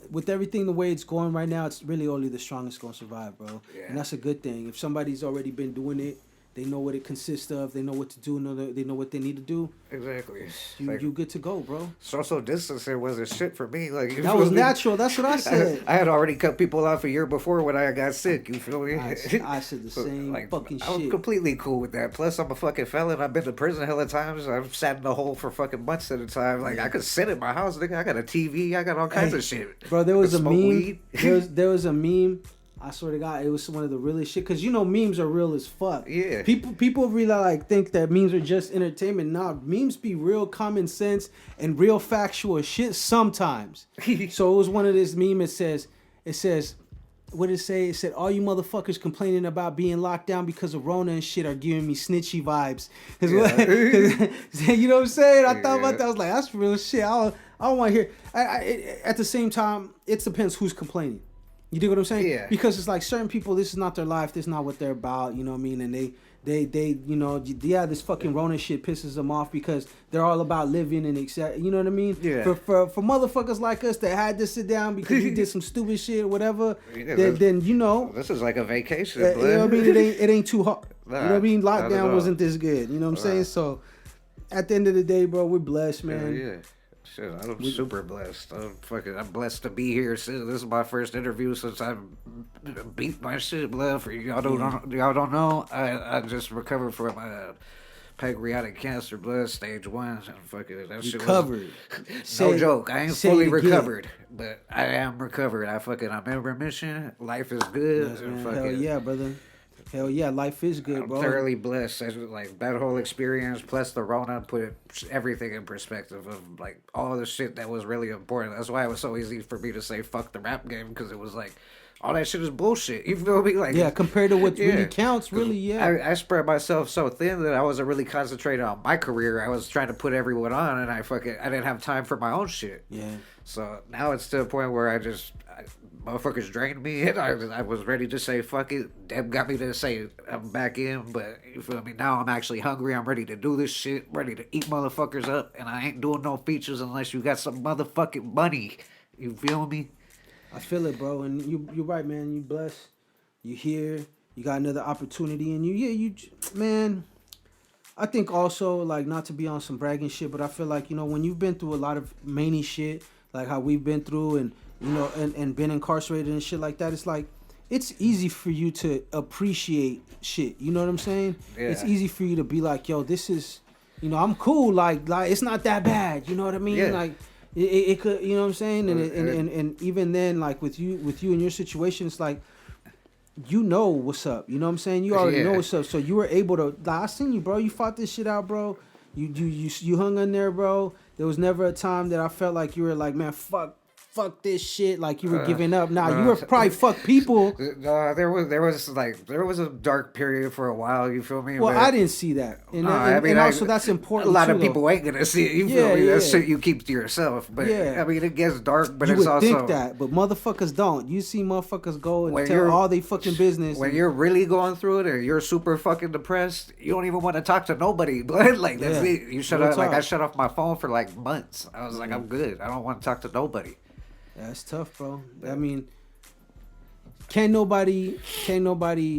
with everything the way it's going right now, it's really only the strongest gonna survive, bro.
Yeah.
And that's a good thing. If somebody's already been doing it, they know what it consists of. They know what to do. They know what they need to do.
Exactly.
You good to go, bro.
Social distancing wasn't shit for me. Like,
that was natural. That's what I said.
I had already cut people off a year before when I got sick. You feel me?
I said the same fucking shit.
I was completely cool with that. Plus, I'm a fucking felon. I've been to prison hella times. I've sat in the hole for fucking months at a time. Like, I could sit in my house, nigga. I got a TV. I got all kinds of shit.
Bro, there was a meme.
Weed.
There was a meme. I swear to God, it was one of the realest shit. Cause memes are real as fuck.
Yeah.
People really think that memes are just entertainment. Nah, memes be real common sense and real factual shit sometimes. So it was one of this meme. It says, what did it say? It said, all you motherfuckers complaining about being locked down because of Rona and shit are giving me snitchy vibes. Yeah. You know what I'm saying? I thought about that. I was like, that's real shit. I don't want to hear. At the same time, it depends who's complaining. You dig what I'm saying?
Yeah.
Because it's like certain people, this is not their life. This is not what they're about. You know what I mean? And they this fucking Rona shit pisses them off because they're all about living and you know what I mean?
Yeah.
For motherfuckers like us that had to sit down because we did some stupid shit or whatever,
Yeah,
then
this is like a vacation.
you know what I mean? It ain't too hard.
Nah,
you know what I mean?
not at
Lockdown
all.
wasn't this good. You know what I'm saying? So at the end of the day, bro, we're blessed, man.
Yeah. Shit, I'm super blessed. I'm blessed to be here. This is my first interview since I beat my shit, blood. For y'all don't know, I just recovered from pancreatic cancer, blood, stage 1. And fucking that shit
Recovered.
no joke. I ain't
say
fully
it again.
recovered, but I am recovered. I'm in remission. Life is good.
Yes,
and
man. Hell yeah, brother. Hell yeah, life is good, bro.
I'm thoroughly blessed. Like that whole experience plus the Rona put everything in perspective of like all the shit that was really important. That's why it was so easy for me to say fuck the rap game, because it was like all that shit is bullshit. You feel me? Like,
yeah, compared to what really counts, really, yeah.
I spread myself so thin that I wasn't really concentrating on my career. I was trying to put everyone on, and I didn't have time for my own shit.
Yeah.
So now it's to a point where motherfuckers drained me, and I was ready to say fuck it. Deb got me to say I'm back in, but you feel me? Now I'm actually hungry. I'm ready to do this shit, ready to eat motherfuckers up, and I ain't doing no features unless you got some motherfucking money. You feel me?
I feel it, bro, and you're right, man. You blessed. You here. You got another opportunity, and man. I think also, like, not to be on some bragging shit, but I feel like, when you've been through a lot of many shit, like how we've been through, and and been incarcerated and shit like that, it's like, it's easy for you to appreciate shit. You know what I'm saying?
Yeah.
It's easy for you to be like, yo, this is, I'm cool. Like it's not that bad. You know what I mean?
Yeah.
Like, It could, you know what I'm saying? And even then, like with you and your situation, it's like, you know what's up. You know what I'm saying? You already know what's up. So you were able to. Like, I seen you, bro. You fought this shit out, bro. You hung in there, bro. There was never a time that I felt like you were like, man, fuck this shit, like you were giving up. Nah, you were probably fuck people.
There was a dark period for a while. You feel me?
Well,
but,
I didn't see that, and also that's important.
A lot
too,
of people ain't gonna see it. You feel me? That's shit you keep to yourself. But I mean, it gets dark, but
you
it's
would
also
think that, but motherfuckers don't. You see motherfuckers go and tell all they fucking business.
When you're really going through it, or you're super fucking depressed, you don't even want to talk to nobody. But like that's it. You shut off. Like I shut off my phone for like months. I was like, I'm good. I don't want to talk to nobody.
That's tough, bro. I mean, can't nobody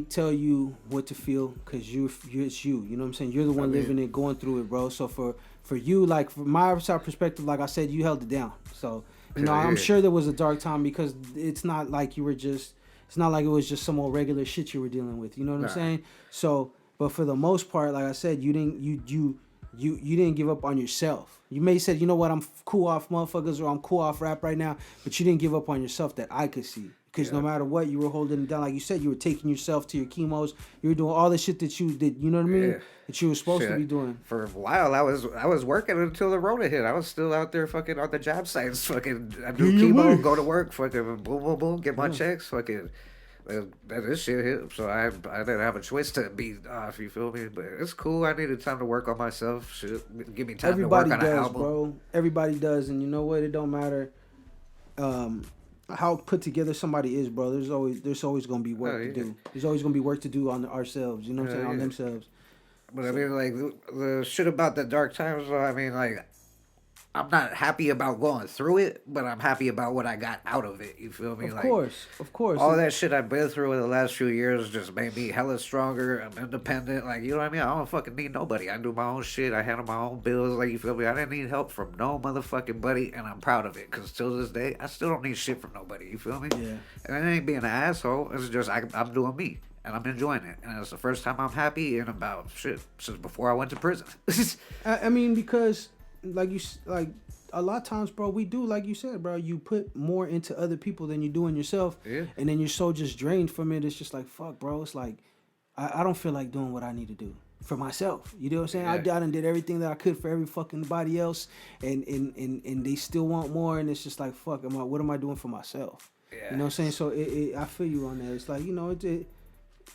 tell you what to feel, because it's you. You know what I'm saying? You're the one living it, going through it, bro. So for you, like from my perspective, like I said, you held it down. So you know, I'm sure there was a dark time, because it's not like you were just. It's not like it was just some old regular shit you were dealing with. You know what I'm saying? So, but for the most part, like I said, you didn't give up on yourself. You may said, you know what, I'm cool off motherfuckers, or I'm cool off rap right now, but you didn't give up on yourself that I could see. Because no matter what, you were holding it down. Like you said, you were taking yourself to your chemos. You were doing all the shit that you did, you know what I mean?
Yeah.
That you were supposed to be doing.
For a while, I was working until the Rona hit. I was still out there fucking on the job sites. Fucking, I do chemo, go to work, fucking boom, boom, boom, get my checks, fucking. This shit hit, so I didn't have a choice to be off. You feel me? But it's cool. I needed time to work on myself. Shit, give me time to work on an album.
Bro. Everybody does, and you know what? It don't matter how put together somebody is, bro. There's always gonna be work to do. There's always gonna be work to do on ourselves. You know what I'm saying? On themselves.
But I mean, like the shit about the dark times. Though, I mean, like. I'm not happy about going through it, but I'm happy about what I got out of it. You feel me?
Of course.
All that shit I've been through in the last few years just made me hella stronger. I'm independent. Like, you know what I mean? I don't fucking need nobody. I do my own shit. I handle my own bills. Like, you feel me? I didn't need help from no motherfucking buddy, and I'm proud of it. Because till this day, I still don't need shit from nobody. You feel me?
Yeah.
And it ain't being an asshole. It's just I'm doing me. And I'm enjoying it. And it's the first time I'm happy in about since before I went to prison.
I mean, because a lot of times, bro, we do, like you said, bro, you put more into other people than you do in yourself. Yeah. And then you're so just drained from it. It's just like, fuck, bro. It's like, I don't feel like doing what I need to do for myself. You know what I'm saying? Yeah. I done did everything that I could for every fucking body else. And they still want more. And it's just like, fuck, what am I doing for myself? Yeah. You know what I'm saying? So I feel you on that. It's like, you know,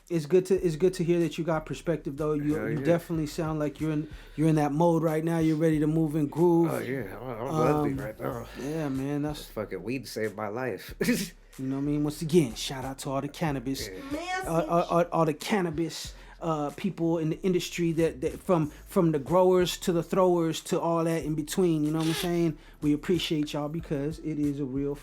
it's good to hear that you got perspective, though. You definitely sound like you're in that mode right now. You're ready to move and groove.
Oh yeah, I'm lovely right now.
Yeah, man, that's
fucking weed saved my life.
You know what I mean? Once again, shout out to all the cannabis, all the cannabis people in the industry that from the growers to the throwers to all that in between. You know what I'm saying? We appreciate y'all, because it is a real.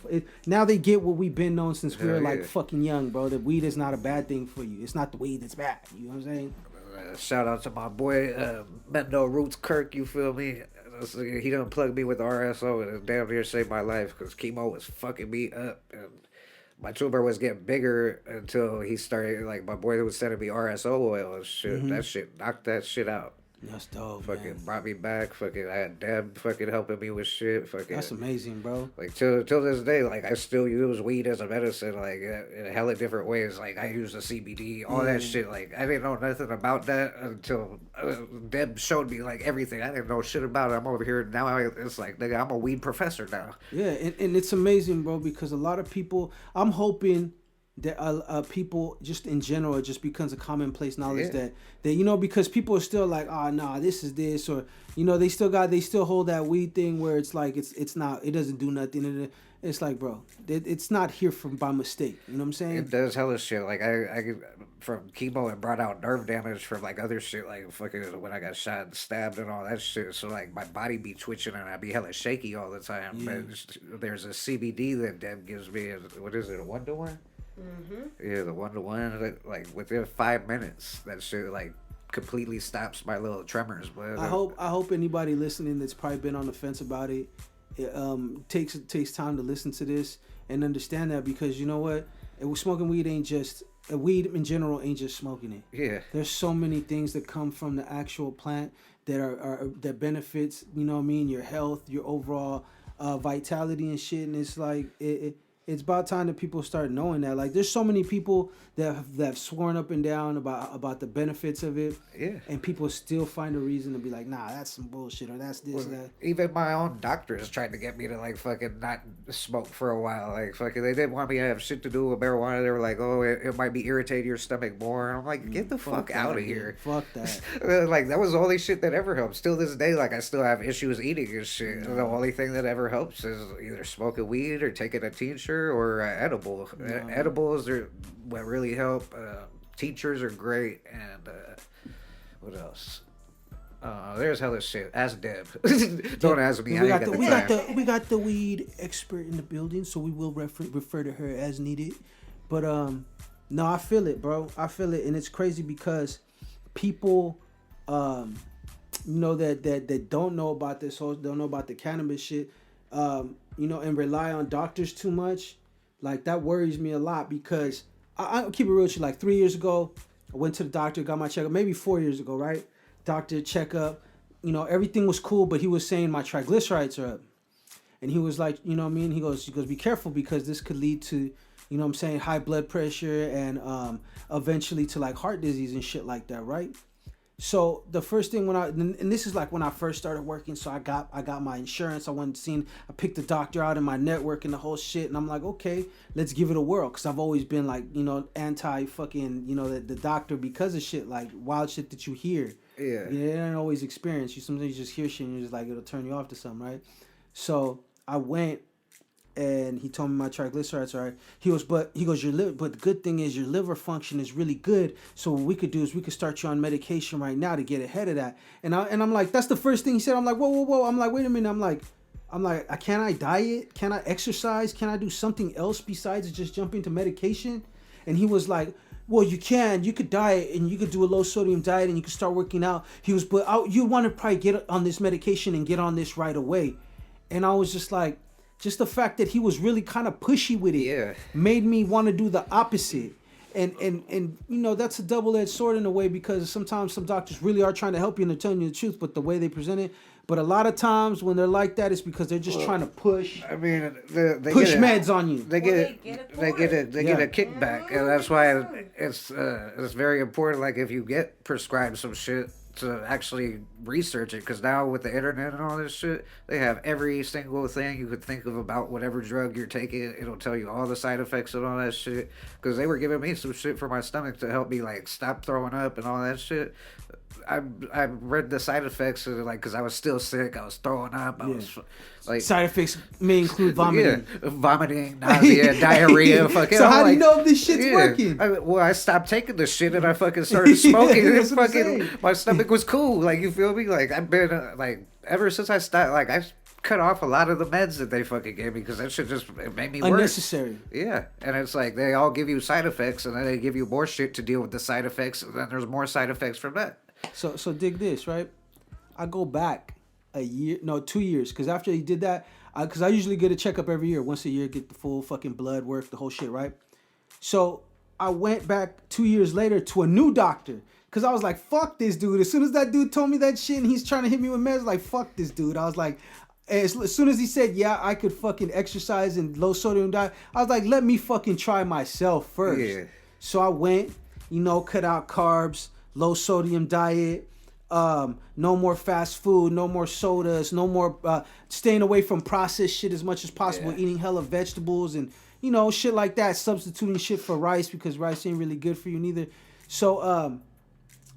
Now they get what we've been known since we were like fucking young, bro. That weed is not a bad thing for you. It's not the weed that's bad. You know what I'm saying?
Shout out to my boy Mendo Roots Kirk. You feel me? He done plugged me with RSO, and it damn near saved my life, because chemo was fucking me up, and my tumor was getting bigger until he started, like, my boy was sending me RSO oil and shit. Mm-hmm. That shit knocked that shit out.
That's dope,
fucking brought me back. Fucking, I had Deb fucking helping me with shit. Fucking,
that's amazing, bro.
Like, till this day, like, I still use weed as a medicine, like, in hella different ways. Like, I use the CBD, all that shit. Like, I didn't know nothing about that until Deb showed me, like, everything. I didn't know shit about it. I'm over here now. It's like, nigga, I'm a weed professor now.
Yeah, and it's amazing, bro, because a lot of people, I'm hoping that people just in general, it just becomes a commonplace knowledge that you know, because people are still like, oh nah, this is this, or you know, they still hold that weed thing where it's like it doesn't do nothing. It's like, bro, it's not here by mistake. You know what I'm saying?
It does hella shit. Like I from chemo, it brought out nerve damage from like other shit, like fucking when I got shot and stabbed and all that shit. So like my body be twitching and I be hella shaky all the time. Yeah. But there's a CBD that Deb gives me. What is it? A 1-to-1? Mm-hmm. Yeah, the 1-to-1, like within 5 minutes, that shit like completely stops my little tremors. But
I hope anybody listening that's probably been on the fence about it, takes time to listen to this and understand that, because you know what, smoking weed ain't just weed in general ain't just smoking it.
Yeah,
there's so many things that come from the actual plant that are that benefits, you know what I mean, your health, your overall vitality and shit. And it's like it's about time that people start knowing that. Like, there's so many people that have sworn up and down about the benefits of it.
Yeah.
And people still find a reason to be like, nah, that's some bullshit, or that's this, that.
Even my own doctors tried to get me to like fucking not smoke for a while. Like fucking, they didn't want me to have shit to do with marijuana. They were like, oh, it might be irritating your stomach more. And I'm like, get the fuck out of here.
Fuck that.
Like, that was the only shit that ever helped. Still this day, like, I still have issues eating and shit. The only thing that ever helps is either smoking weed or taking a tincture or edible. Edibles are what really help. Tinctures are great. And what else? There's hella shit. Ask Deb. Don't ask me.
We got the weed expert in the building, so we will refer to her as needed. But no, I feel it, bro. I feel it, and it's crazy because people, that don't know about this, or don't know about the cannabis shit, and rely on doctors too much. Like, that worries me a lot because I'll keep it real with you. Like, 3 years ago, I went to the doctor, got my checkup. Maybe 4 years ago, right? Doctor checkup. Everything was cool, but he was saying my triglycerides are up. And he was like, you know what I mean? He goes, be careful because this could lead to, high blood pressure and eventually to like heart disease and shit like that, right? So the first thing and this is like when I first started working, so I got my insurance. I picked the doctor out in my network and the whole shit, and I'm like, okay, let's give it a whirl, because I've always been like, anti fucking, the doctor because of shit like wild shit that you hear.
Yeah.
You don't always experience. You sometimes just hear shit and you're just like, it'll turn you off to something, right? So I went and he told me my triglycerides are right. He goes, your liver, but the good thing is your liver function is really good. So what we could do is we could start you on medication right now to get ahead of that. And I'm like, that's the first thing he said. I'm like, whoa. I'm like, wait a minute. I'm like, can I diet? Can I exercise? Can I do something else besides just jumping to medication? And he was like, well, you could diet and you could do a low sodium diet and you could start working out. He was, but you want to probably get on this medication and get on this right away. And I was just like, just the fact that he was really kind of pushy with it made me want to do the opposite. And that's a double-edged sword in a way, because sometimes some doctors really are trying to help you and they're telling you the truth, but the way they present it. But a lot of times when they're like that, it's because they're just trying to push.
I mean, they
push meds on you.
They get a kickback, and that's why it's very important. Like, if you get prescribed some shit, to actually research it, because now with the internet and all this shit, they have every single thing you could think of about whatever drug you're taking. It'll tell you all the side effects and all that shit, because they were giving me some shit for my stomach to help me like stop throwing up and all that shit. I read the side effects, like, because I was still sick, I was throwing up, I was like,
side effects may include vomiting,
vomiting, nausea, diarrhea. Fucking.
So how do you know if this shit's working?
I stopped taking the shit and I fucking started smoking. And fucking my stomach was cool. Like, you feel me? Like, I've been like ever since I started. Like, I cut off a lot of the meds that they fucking gave me, because that shit just it made me worse.
Unnecessary.
Yeah, and it's like they all give you side effects, and then they give you more shit to deal with the side effects, and then there's more side effects from that.
So dig this, right? I go back 2 years, because after he did that, because I usually get a checkup every year, once a year, get the full fucking blood work, the whole shit, right? So I went back 2 years later to a new doctor, because I was like, fuck this dude. As soon as that dude told me that shit and he's trying to hit me with meds, like, fuck this dude. I was like, as soon as he said, yeah, I could fucking exercise and low sodium diet, I was like, let me fucking try myself first. Yeah. So I went, cut out carbs, low sodium diet, no more fast food, no more sodas, no more staying away from processed shit as much as possible, eating hella vegetables and, shit like that, substituting shit for rice, because rice ain't really good for you neither. So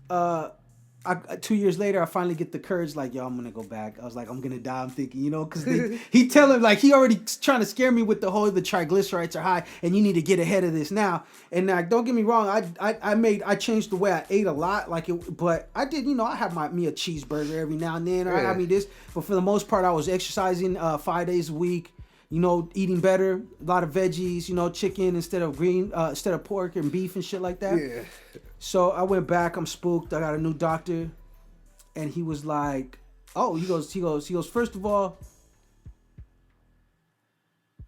2 years later, I finally get the courage, like, yo, I'm going to go back. I was like, I'm going to die. I'm thinking, because he tell him, like, he already trying to scare me with the triglycerides are high and you need to get ahead of this now. And like, don't get me wrong. I changed the way I ate a lot, but I did, I have me a cheeseburger every now and then. I mean this, but for the most part, I was exercising 5 days a week, eating better, a lot of veggies, chicken instead of pork and beef and shit like that. Yeah. So I went back. I'm spooked. I got a new doctor, and he was like, "Oh," he goes. First of all,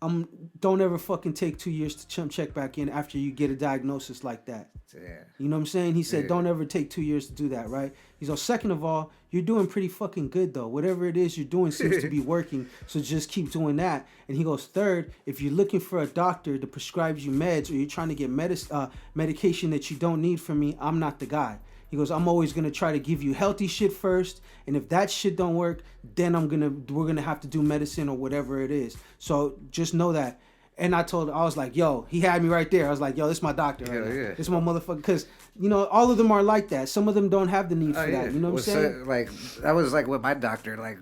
don't ever fucking take 2 years to check back in after you get a diagnosis like that.
Yeah.
You know what I'm saying? He said, don't ever take 2 years to do that, right? He's like, second of all, you're doing pretty fucking good, though. Whatever it is you're doing seems to be working, so just keep doing that. And he goes, third, if you're looking for a doctor to prescribe you meds or you're trying to get medication that you don't need from me, I'm not the guy. He goes, I'm always going to try to give you healthy shit first, and if that shit don't work, then we're going to have to do medicine or whatever it is. So just know that. And I was like, yo, he had me right there. I was like, yo, this is my doctor. Right now. This is my motherfucker. Because, all of them are like that. Some of them don't have the need for that. You know what I'm saying?
Like, that was like with my doctor. Like,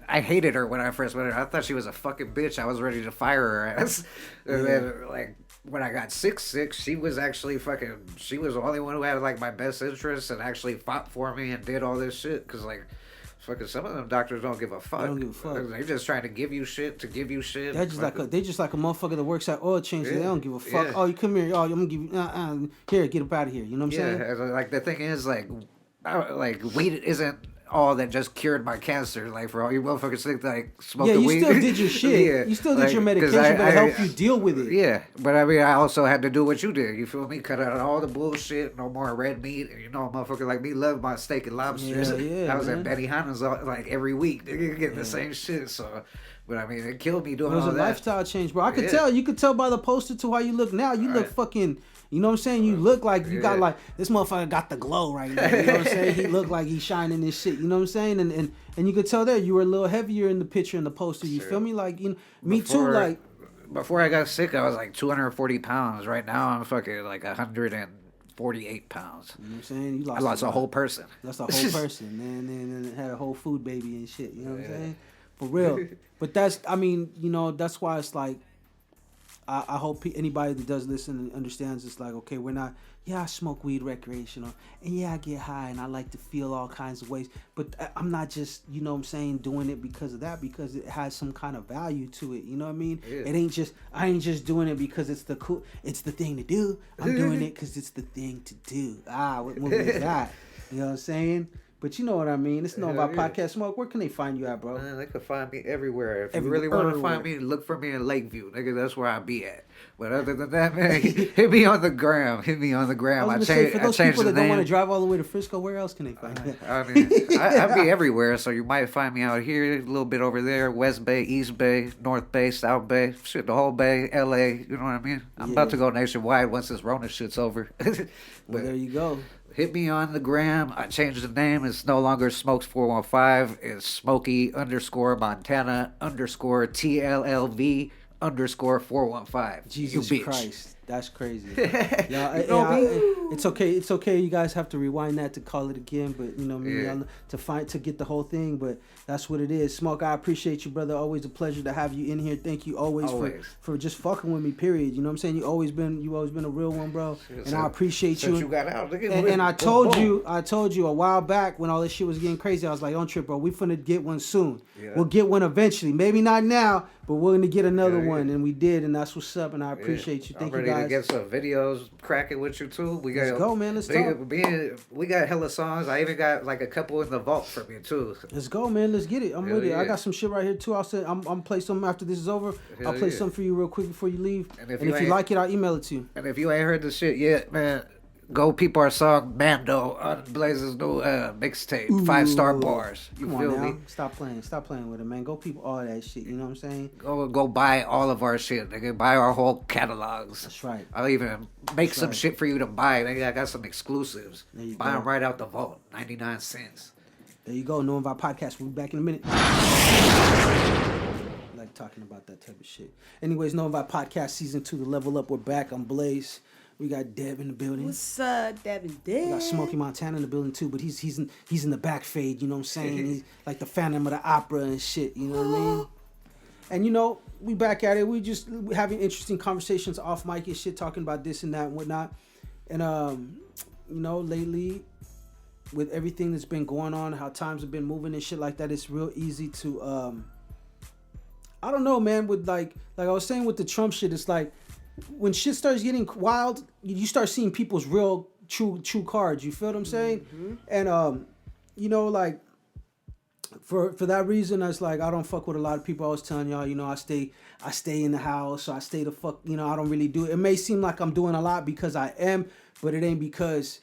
I hated her when I first met her. I thought she was a fucking bitch. I was ready to fire her ass. And then, like, when I got sick, she was actually she was the only one who had, like, my best interests and actually fought for me and did all this shit. Because, like, fucking some of them doctors don't give a fuck.
They don't give a fuck.
They're just trying to give you shit.
They're just like a motherfucker that works at oil changes. They don't give a fuck. Oh, you come here. Oh, I'm gonna give you. Here, get up out of here. You know what I'm saying?
Yeah. Like the thing is, like weed isn't all that just cured my cancer. Like for all you motherfuckers think like smoking weed.
Yeah, you still did your shit. You still did your medication, but it helped you deal with it.
Yeah, but I mean, I also had to do what you did. You feel me? Cut out all the bullshit. No more red meat. A motherfucker like me love my steak and lobsters. I was at Benihana's like every week. Nigga getting the same shit. So, but I mean, it killed me doing all that.
It was a lifestyle change, bro. I could tell. You could tell by the poster to how you look now. You look fucking. You know what I'm saying? You look like you got like this motherfucker got the glow right now. You know what I'm saying? He looked like he's shining this shit. You know what I'm saying? And you could tell there you were a little heavier in the picture in the poster. You feel me? Like me too. Like
before I got sick, I was like 240 pounds. Right now, I'm fucking like 148 pounds.
You know what I'm saying?
I lost a whole person.
That's a whole person, man. And had a whole food baby and shit. You know what I'm saying? For real. But that's that's why it's like. I hope anybody that does listen and understands it's like, okay, we're not, I smoke weed recreational, and I get high, and I like to feel all kinds of ways, but I'm not just, doing it because of that, because it has some kind of value to it, you know what I mean? Yeah. I ain't just doing it because it's the thing to do. I'm doing it because it's the thing to do. What movie is that? You know what I'm saying? But you know what I mean. It's Know About Podcast Smoke. Where can they find you at, bro?
Man, they can find me everywhere. If you really want to find me, look for me in Lakeview. Nigga, that's where I be at. But other than that, man, hit me on the gram.
I changed for those people that don't want to drive all the way to Frisco, where else can they find you?
I mean, I be everywhere, so you might find me out here, a little bit over there, West Bay, East Bay, North Bay, South Bay, shit, the whole Bay, LA, you know what I mean? I'm about to go nationwide once this Rona shit's over.
Well, there you go.
Hit me on the gram. I changed the name. It's no longer Smokes415. It's Smokey _Montana _TLLV_415.
Jesus Christ. That's crazy. It's okay. It's okay. You guys have to rewind that to call it again, but to get the whole thing. But that's what it is. Smoke, I appreciate you, brother. Always a pleasure to have you in here. Thank you always. For just fucking with me. Period. You know what I'm saying? You always been a real one, bro. And I appreciate you.
You got out.
And I told you a while back when all this shit was getting crazy. I was like, don't trip, bro. We finna get one soon. Yeah. We'll get one eventually. Maybe not now, but we're gonna get another one, and we did, and that's what's up. And I appreciate you. Thank you, guys.
To get some videos cracking with you too.
Let's go, man. Let's talk.
We got hella songs. I even got like a couple in the vault from you too.
Let's go, man. Let's get it. I'm with it. I got some shit right here too. I'm play something after this is over. I'll play something for you real quick before you leave. And if you like it, I'll email it to you.
And if you ain't heard the shit yet, man, go peep our song Mando on Blaze's new mixtape, 5-star bars. You
Come
feel
on now.
me?
Stop playing with it, man. Go peep all that shit. You know what I'm saying?
Go buy all of our shit, nigga. Buy our whole catalogs.
That's right.
I'll even make some shit for you to buy. Nigga, I got some exclusives. Buy them right out the vault, 99 cents.
There you go. Know About Podcast. We'll be back in a minute. I like talking about that type of shit. Anyways, Know About Podcast Season 2, The Level Up. We're back. I'm Blaze. We got Deb in the building.
What's up, Dabbin Deb?
We got Smokey Montana in the building too, but he's in the back fade, you know what I'm saying? He's like the Phantom of the Opera and shit, you know what I mean? And we back at it. We just having interesting conversations off mic and shit, talking about this and that and whatnot. And lately with everything that's been going on, how times have been moving and shit like that, it's real easy to I don't know, man, with like I was saying with the Trump shit, it's like when shit starts getting wild, you start seeing people's real true cards. You feel what I'm saying? Mm-hmm. And like for that reason, it's like I don't fuck with a lot of people. I was telling y'all, I stay in the house, or I stay the fuck, I don't really do it. It may seem like I'm doing a lot because I am, but it ain't because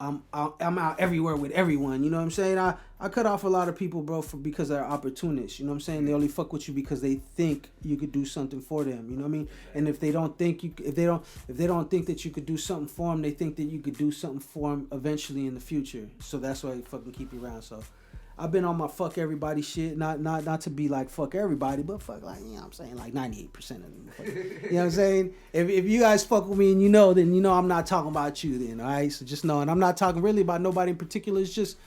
I'm out everywhere with everyone. You know what I'm saying? I cut off a lot of people, bro, because they're opportunists. You know what I'm saying? They only fuck with you because they think you could do something for them. You know what I mean? And if they don't think if they don't think that you could do something for them, they think that you could do something for them eventually in the future. So that's why they fucking keep you around. So I've been on my fuck everybody shit. Not to be like fuck everybody, but fuck like, you know what I'm saying, like 98% of them. You know what I'm saying? If you guys fuck with me and then I'm not talking about you then, all right? So just know, and I'm not talking really about nobody in particular. It's just,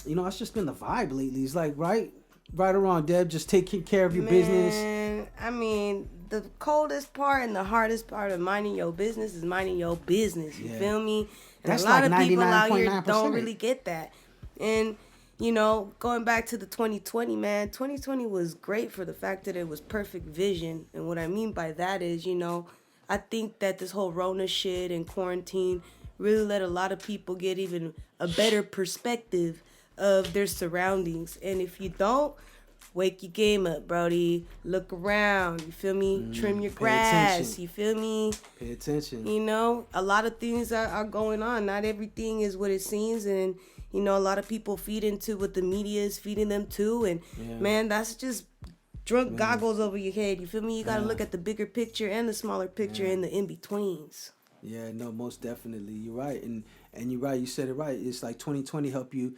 it's just been the vibe lately. It's like, right or wrong, Deb, just taking care of your business.
I mean, the coldest part and the hardest part of minding your business is minding your business. You feel me? And
That's
a lot
like
of people out here
99.9%.
don't really get that. And going back to the 2020, man, 2020 was great for the fact that it was perfect vision. And what I mean by that is, I think that this whole Rona shit and quarantine really let a lot of people get even a better perspective of their surroundings. And if you don't, wake your game up, brody. Look around. You feel me? Trim your grass.
Attention.
You feel me?
Pay attention.
A lot of things are going on. Not everything is what it seems. And, a lot of people feed into what the media is feeding them to. And, man, that's just drunk goggles over your head. You feel me? You got to look at the bigger picture and the smaller picture and the in-betweens.
Yeah, no, most definitely. You're right. And you're right. You said it right. It's like 2020 helped you.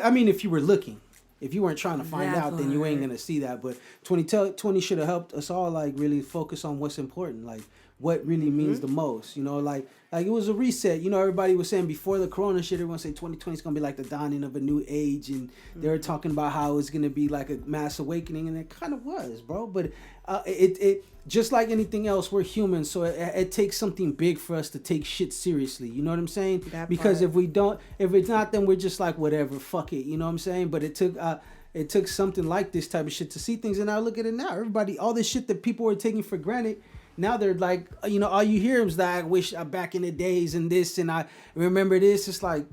I mean, if you were looking. If you weren't trying to find out, then you ain't going to see that. But 2020 should have helped us all, like, really focus on what's important. Like, what really means the most. Like it was a reset. Everybody was saying before the corona shit, everyone said 2020 is going to be like the dawning of a new age. And they were talking about how it's going to be like a mass awakening. And it kind of was, bro. But it just like anything else, we're humans. So it takes something big for us to take shit seriously. You know what I'm saying? Because if it's not, then we're just like, whatever, fuck it. You know what I'm saying? But it took something like this type of shit to see things. And now look at it now. Everybody, all this shit that people were taking for granted, now they're like, all you hear is that I wish back in the days and this and I remember this. It's like,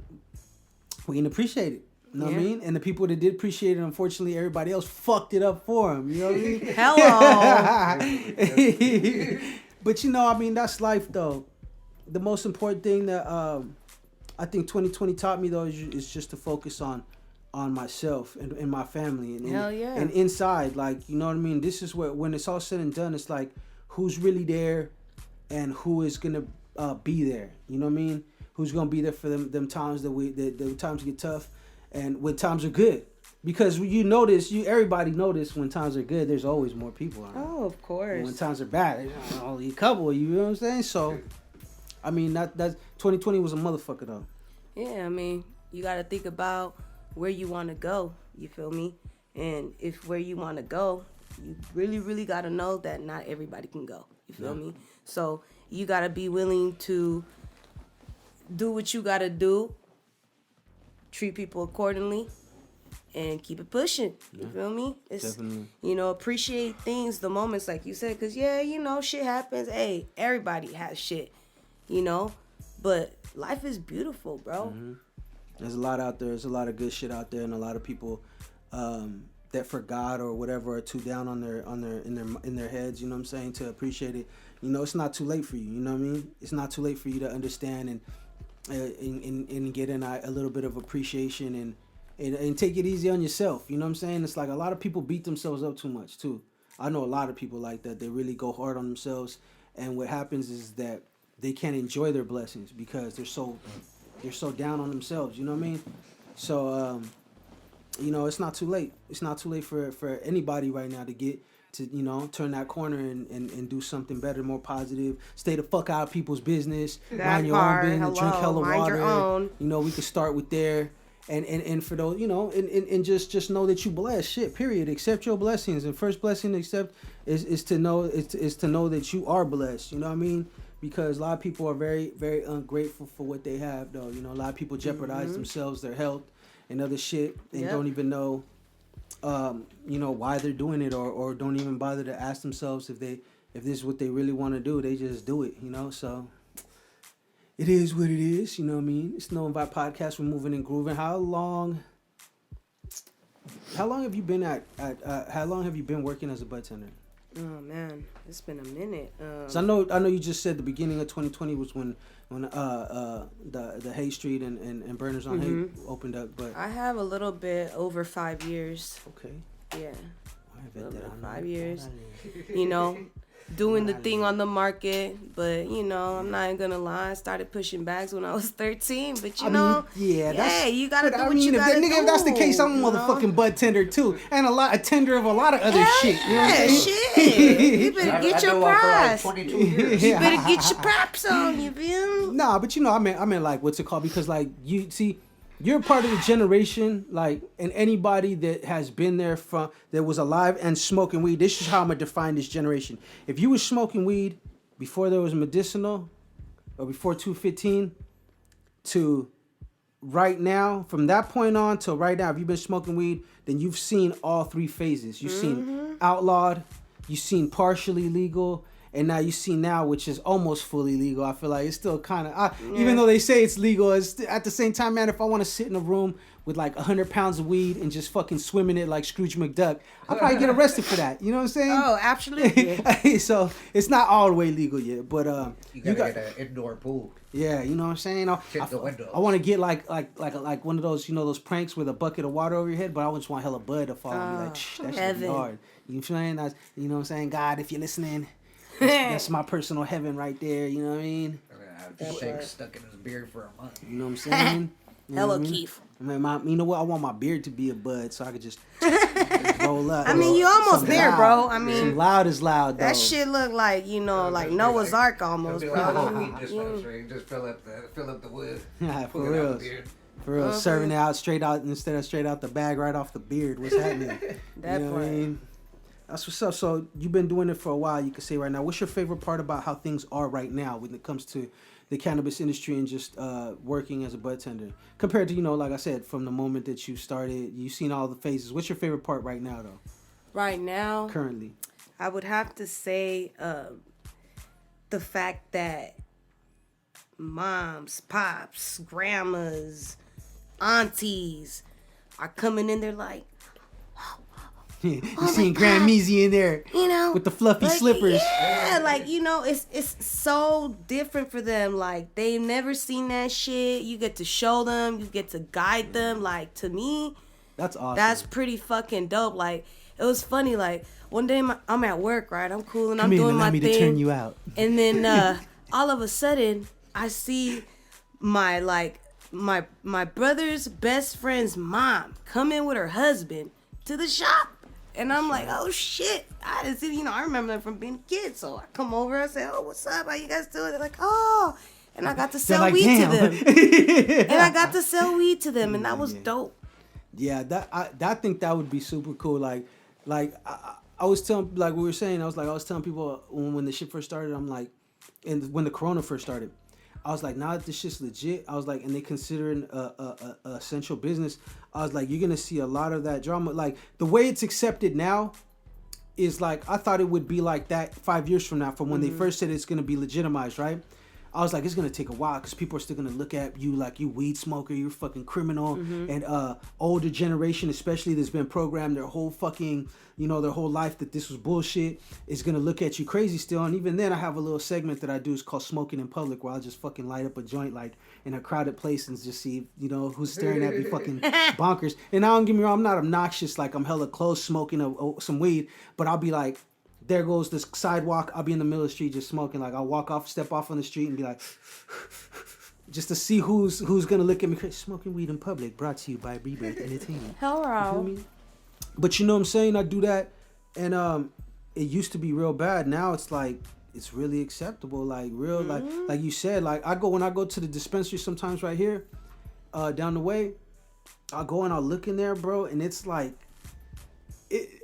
we can appreciate it. You know what I mean? And the people that did appreciate it, unfortunately, everybody else fucked it up for them. You know what I mean?
Hello.
But, that's life, though. The most important thing that I think 2020 taught me, though, is just to focus on myself and my family. And,
Hell yeah.
And inside, like, you know what I mean? This is where, when it's all said and done, it's like, who's really there and who is going to be there. You know what I mean? Who's going to be there for them times the times get tough and when times are good. Because everybody notice when times are good, there's always more people around.
Oh, of course.
And when times are bad, there's only a couple, you know what I'm saying? So, I mean, that's 2020 was a motherfucker, though.
Yeah, I mean, you got to think about where you want to go, you feel me? And if where you want to go, you really, really got to know that not everybody can go. You feel me? So you got to be willing to do what you got to do, treat people accordingly, and keep it pushing. You feel me? It's,
definitely.
Appreciate things, the moments, like you said, because, shit happens. Hey, everybody has shit, but life is beautiful, bro.
Mm-hmm. There's a lot out there. There's a lot of good shit out there, and a lot of people that forgot or whatever are too down in their heads. You know what I'm saying? To appreciate it. It's not too late for you. You know what I mean? It's not too late for you to understand and get in a little bit of appreciation and take it easy on yourself. You know what I'm saying? It's like a lot of people beat themselves up too much too. I know a lot of people like that. They really go hard on themselves, and what happens is that they can't enjoy their blessings because they're so down on themselves. You know what I mean? So it's not too late. It's not too late for anybody right now to get to, turn that corner and do something better, more positive. Stay the fuck out of people's business. Mind your own business. Drink hella water.
Your own.
We could start with there. And for those, and just know that you blessed. Shit, period. Accept your blessings. And first blessing is to know that you are blessed. You know what I mean? Because a lot of people are very, very ungrateful for what they have, though. A lot of people jeopardize themselves, their health, and other shit, and don't even know, why they're doing it, or don't even bother to ask themselves if this is what they really want to do. They just do it, So it is what it is. You know what I mean? It's No Invite Podcast. We're moving and grooving. How long How long have you been how long have you been working as a bartender?
Oh man, it's been a minute.
So I know you just said the beginning of 2020 was when the Haight Street and Berners on Haight opened up, but
I have a little bit over 5 years.
Okay.
Yeah.
Over
5 years. You know, doing the thing on the market, but you know, I'm not even gonna lie. I started pushing bags when I was 13, but you know, you gotta do what you gotta do.
If that's the case, I'm a motherfucking bud tender too, and a tender of a lot of other shit. You know what I'm saying?
Shit. You better get your props.
Like 22 years.
You better get your props on. You feel?
Nah, but you know, I mean, like, what's it called? Because like you see. You're part of the generation, like, and anybody that has been there that was alive and smoking weed. This is how I'm gonna define this generation. If you were smoking weed before there was medicinal, or before 215, to right now, from that point on till right now, if you've been smoking weed, then you've seen all three phases. You've seen outlawed, you've seen partially legal, and now you see now, which is almost fully legal. I feel like it's still kind of, even though they say it's legal, it's at the same time, man, if I want to sit in a room with like 100 pounds of weed and just fucking swim in it like Scrooge McDuck, I'll probably get arrested for that. You know what I'm saying?
Oh, absolutely.
So it's not all the way legal yet, but
you gotta get an indoor pool.
Yeah, you know what I'm saying?
Check the windows.
I want to get like one of those, you know, those pranks with a bucket of water over your head, but I just want hella bud to fall on me. Like, that shit be hard. You know what I'm saying? You know what I'm saying? God, if you're listening, that's my personal heaven right there. You know what I mean?
Shake stuck in his beard for a month.
You know what I'm saying?
Hello, Keith.
I mean, you know what? I want my beard to be a bud so I could just roll up.
I mean, you almost there, bro. I mean,
some loud is loud, though.
That shit look like, you know, like Noah's Ark almost,
bro. Just fill up the wood.
Yeah, for real. For real, serving it out straight out instead of straight out the bag, right off the beard. What's happening?
That part.
What I mean? That's what's up. So you've been doing it for a while, you could say right now. What's your favorite part about how things are right now when it comes to the cannabis industry and just working as a bud tender? Compared to, you know, like I said, from the moment that you started, you've seen all the phases. What's your favorite part right now, though?
Right now?
Currently.
I would have to say the fact that moms, pops, grandmas, aunties are coming in there like,
you seen Grand Meezy in there,
you know,
with the fluffy slippers.
Yeah, like, you know, it's so different for them. Like, they've never seen that shit. You get to show them, you get to guide them. Like, to me,
that's awesome.
That's pretty fucking dope. Like, it was funny. Like, one day I'm at work, right? I'm cool and I'm doing my thing.
To turn you out.
And then all of a sudden, I see my brother's best friend's mom come in with her husband to the shop. And I'm like, oh shit. I didn't see, you know, I remember them from being a kid. So I come over, I say, oh, what's up? How you guys doing? They're like, oh. And I got to sell weed to them. And that was dope.
Yeah, I think that would be super cool. Like I was telling, like we were saying, I was telling people when the shit first started, I'm like, and when the corona first started, I was like, now that this shit's legit, I was like, and they considering a essential business, I was like, you're gonna see a lot of that drama. Like, the way it's accepted now is like, I thought it would be like that 5 years from now, from when they first said it's gonna be legitimized, right? I was like, it's gonna take a while because people are still gonna look at you like you weed smoker, you're fucking criminal, and older generation, especially, that's been programmed their whole fucking, you know, their whole life that this was bullshit, is gonna look at you crazy still. And even then, I have a little segment that I do, is called Smoking in Public, where I'll just fucking light up a joint like in a crowded place and just see, you know, who's staring at me fucking bonkers. And now, don't get me wrong, I'm not obnoxious, like I'm hella close smoking some weed, but I'll be like, there goes this sidewalk. I'll be in the middle of the street just smoking. Like, I'll step off on the street and be like, just to see who's gonna look at me crazy. Smoking weed in public, brought to you by RiBirth Entertainment.
Hello.
But you know what I'm saying? I do that, and it used to be real bad. Now it's like, it's really acceptable. Like, real, like you said, like when I go to the dispensary sometimes right here, down the way, I'll go and I'll look in there, bro, and it's like,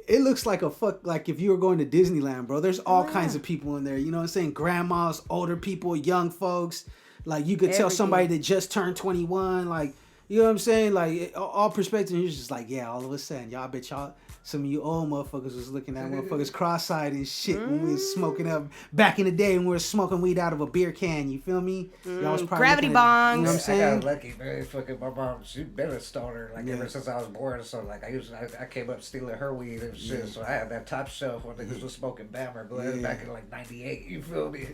it looks like like if you were going to Disneyland, bro. There's all kinds of people in there. You know what I'm saying? Grandmas, older people, young folks. Like, you could tell somebody that just turned 21. Like, you know what I'm saying? Like, all perspectives. You're just like, yeah, all of a sudden, y'all bet y'all. some of you old motherfuckers was looking at motherfuckers cross-eyed and shit when we was smoking up back in the day when we were smoking weed out of a beer can. You feel me? Y'all was probably
Gravity
looking at-
bongs.
You know what I'm
I
saying?
got lucky, man. Fucking my mom, she been a stoner like ever since I was born. So like I came up stealing her weed and shit. So I had that top shelf when niggas was smoking Bammer back in like '98. You feel me?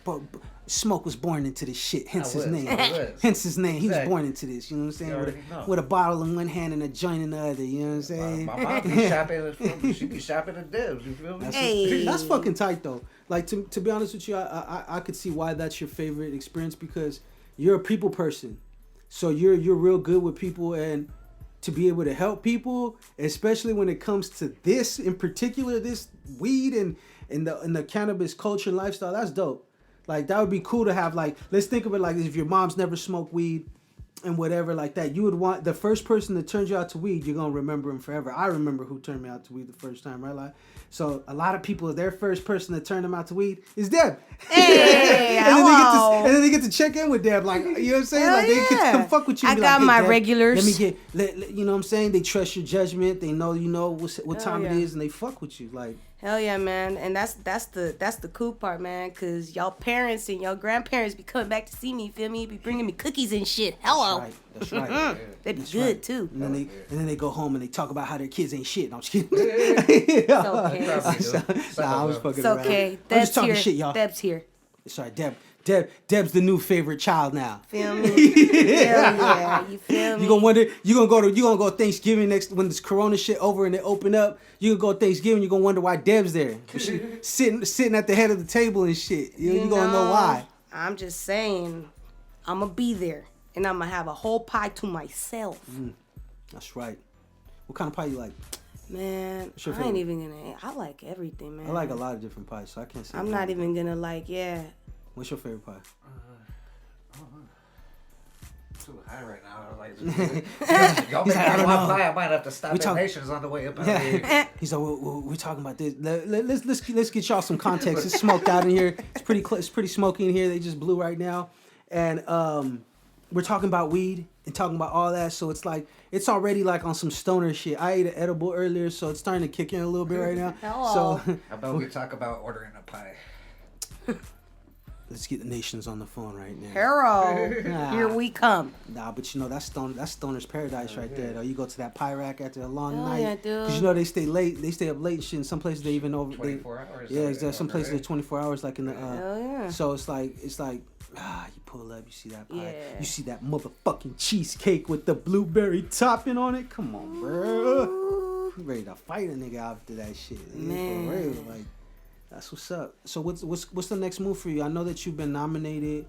But Smoke was born into this shit, hence his
I
name.
was.
Hence his name. He was
Exactly.
born into this, you know what I'm saying?
You
With
already know.
with a bottle in one hand and a joint in the other, you know what I'm saying?
My mom be shopping. She be shopping at Debs. You feel me?
Hey.
That's fucking tight though. Like to be honest with you, I could see why that's your favorite experience because you're a people person. So you're real good with people and to be able to help people, especially when it comes to this in particular, this weed and the cannabis culture and lifestyle, that's dope. Like that would be cool to have. Like let's think of it like if your mom's never smoked weed and whatever like that, you would want the first person that turns you out to weed, you're gonna remember him forever. I remember who turned me out to weed the first time, right? Like, so a lot of people, their first person that turned them out to weed is Deb.
Hey,
and then they get to check in with Deb, like, you know what I'm saying?
Hell
Like they get to
yeah.
come fuck with you.
I
and be
got
like, hey,
my
Deb,
regulars.
Let me get, you know what I'm saying? They trust your judgment. They know you know what time it
yeah.
is, and they fuck with you. Like,
Hell yeah, man. And that's the cool part, man. Cause y'all parents and y'all grandparents be coming back to see me, feel me? Be bringing me cookies and shit. Hello.
that's right.
They be
That's
good
right.
too.
And then they go home and they talk about how their kids ain't shit. No, I'm just kidding.
It's okay.
Nah, I was fucking
It's
around.
okay.
I'm just
Deb's
talking
here.
shit, y'all.
Deb's here.
Sorry, Deb's the new favorite child now.
Feel me? Hell yeah. You feel me?
You gonna go Thanksgiving next when this Corona shit over and they open up. You gonna go Thanksgiving. You gonna wonder why Deb's there. She sitting at the head of the table and shit. You gonna know why.
I'm just saying, I'm gonna be there and I'm gonna have a whole pie to myself.
That's right. What kind of pie you like?
Man,
What's your
I ain't
favorite?
even gonna. I like everything, man.
I like a lot of different pies, so I can't say.
I'm not even gonna like. Yeah.
What's your favorite pie?
Too high right now. Like, y'all make me want pie. I might have to stop at Nations on the way up out here.
He's like, we're talking about this. Let's get y'all some context. It's smoked out in here. It's pretty smoky in here. They just blew right now, and we're talking about weed and talking about all that. So it's like it's already like on some stoner shit. I ate an edible earlier, so it's starting to kick in a little bit right now.
Hello.
So
How about we talk about ordering a pie?
let's get the nations on the phone right now.
Hero, here we come.
Nah, but you know that's stoner's paradise right there. Though you go to that pie rack after a long
Hell
night,
yeah, dude.
because you know they stay late. They stay up late and shit. In some places they even over.
24 hours.
Yeah, exactly. Some places they're 24 hours, like in the.
Hell yeah.
So it's like you pull up, you see that pie,
Yeah.
you see that motherfucking cheesecake with the blueberry topping on it. Come on, bro.
Ooh.
You ready to fight a nigga after that shit?
Man.
For real, like that's what's up. So what's the next move for you? I know that you've been nominated.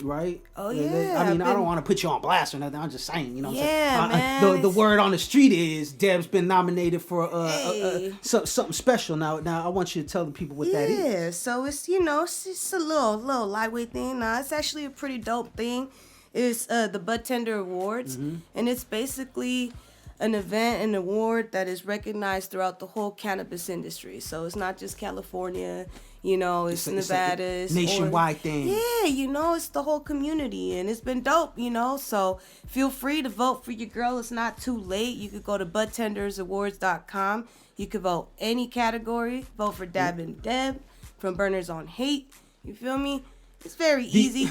Right?
Oh,
I
yeah,
mean,
I've
I don't
been-
want to put you on blast or nothing. I'm just saying, you know what I'm
Yeah,
saying?
man,
The
it's-
word on the street is Deb's been nominated for
Hey.
something special. Now I want you to tell the people what that is.
Yeah, so it's it's just a little lightweight thing. Nah, it's actually a pretty dope thing. It's the Bud Tender Awards,
Mm-hmm.
and it's basically an event, an award that is recognized throughout the whole cannabis industry. So it's not just California, it's
It's a
Nevada, it's
nationwide thing.
Yeah, it's the whole community, and it's been dope, So feel free to vote for your girl. It's not too late. You could go to budtendersawards.com. You could vote any category. Vote for Dabbin Deb from Berners on Haight. You feel me? It's very easy.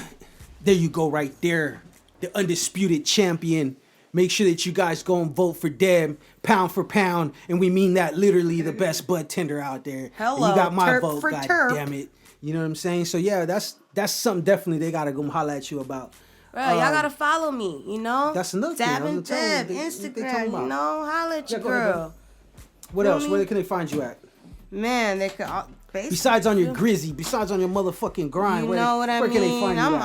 There you go, right there, the undisputed champion. Make sure that you guys go and vote for Deb, pound for pound, and we mean that literally the best bud tender out there.
Hello,
and you got my
terp
vote,
for
god
terp.
damn it. You know what I'm saying? So yeah, that's something definitely they gotta go holler at you about.
Bro, y'all gotta follow me,
That's another thing. I was
Dabbin
gonna tell you,
Deb,
they talking
Instagram,
about.
holla at your
go ahead,
girl.
What
Feel
else?
me?
Where can they find you at?
Man, they could basically.
Besides on your grizzy, besides on your motherfucking grind,
You
where,
know what I
where
mean?
can they find you at?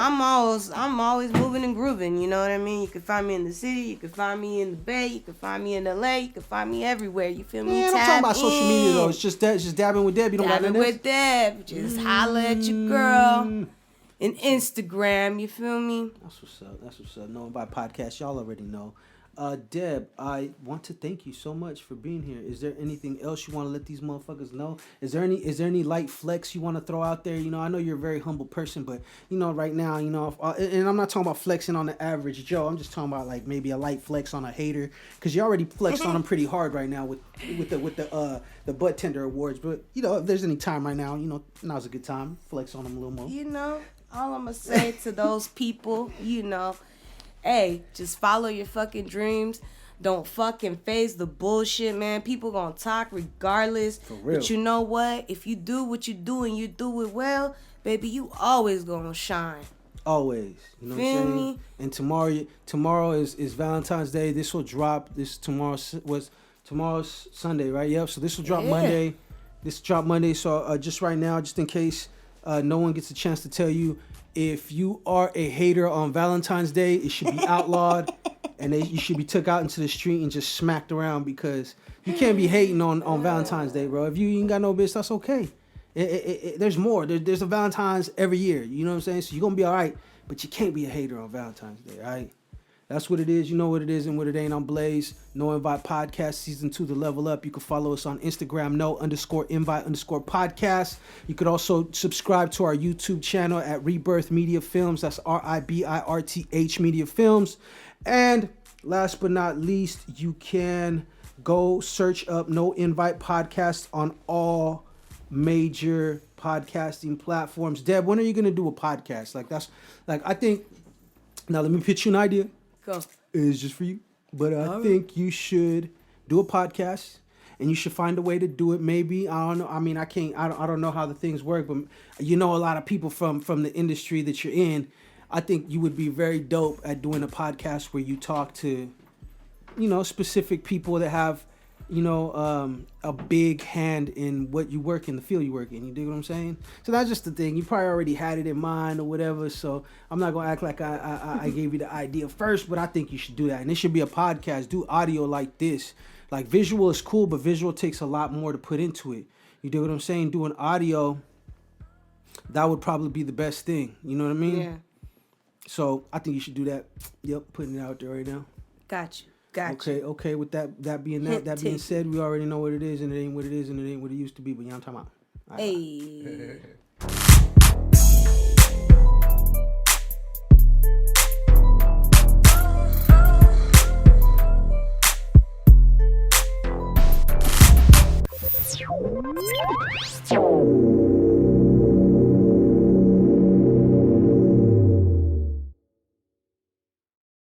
I'm always moving and grooving. You know what I mean? You can find me in the city. You can find me in the Bay. You can find me in LA. You can find me everywhere. You feel me?
Man, I'm
Tap
talking about social media though.
in.
It's just that, it's just dabbing with Deb. You don't got
Dabbing
nothing else?
with Deb. Just holla at your girl. And Instagram. You feel me?
That's what's up. That's what's up. Knowing by podcast, y'all already know. Deb, I want to thank you so much for being here. Is there anything else you want to let these motherfuckers know? Is there any light flex you want to throw out there? You know, I know you're a very humble person, but you know, right now, you know, and I'm not talking about flexing on the average Joe. I'm just talking about like maybe a light flex on a hater, because you already flexed on them pretty hard right now with the butt tender awards. But you know, if there's any time right now, you know, now's a good time. Flex on them a little more.
You know, all I'm gonna say to those people, you know, hey, just follow your fucking dreams. Don't fucking phase the bullshit, man. People gonna talk regardless.
For real.
But you know what? If you do what you do and you do it well, baby, you always gonna shine.
Always. You know
Feel
what I'm saying?
me?
And tomorrow is Valentine's Day. This will drop. Tomorrow's Sunday, right? Yep. So this will drop Monday. This will drop Monday. So just right now, just in case no one gets a chance to tell you, if you are a hater on Valentine's Day, it should be outlawed, and you should be took out into the street and just smacked around, because you can't be hating on Valentine's Day, bro. If you ain't got no bitch, that's okay. There's more. There's a Valentine's every year. You know what I'm saying? So you're gonna be all right, but you can't be a hater on Valentine's Day, all right? That's what it is. You know what it is and what it ain't. I'm Blaze. No Invite Podcast, Season 2, The Level Up. You can follow us on Instagram, no_invite_podcast. You could also subscribe to our YouTube channel at RiBirth Media Films. That's RiBirth Media Films. And last but not least, you can go search up No Invite Podcast on all major podcasting platforms. Deb, when are you going to do a podcast? I think, now let me pitch you an idea.
Go.
It's just for you. But I think you should do a podcast, and you should find a way to do it. Maybe, I don't know. I mean, I don't know how the things work, but you know a lot of people from the industry that you're in. I think you would be very dope at doing a podcast where you talk to, you know, specific people that have, you know, a big hand in what you work in, the field you work in. You dig what I'm saying? So that's just the thing. You probably already had it in mind or whatever. So I'm not going to act like I gave you the idea first, but I think you should do that. And it should be a podcast. Do audio like this. Like, visual is cool, but visual takes a lot more to put into it. You dig what I'm saying? Doing audio, that would probably be the best thing. You know what I mean?
Yeah.
So I think you should do that. Yep, putting it out there right now.
Got you.
Okay. With that being said, we already know what it is, and it ain't what it is, and it ain't what it used to be. But you know what I'm talking about.
Hey.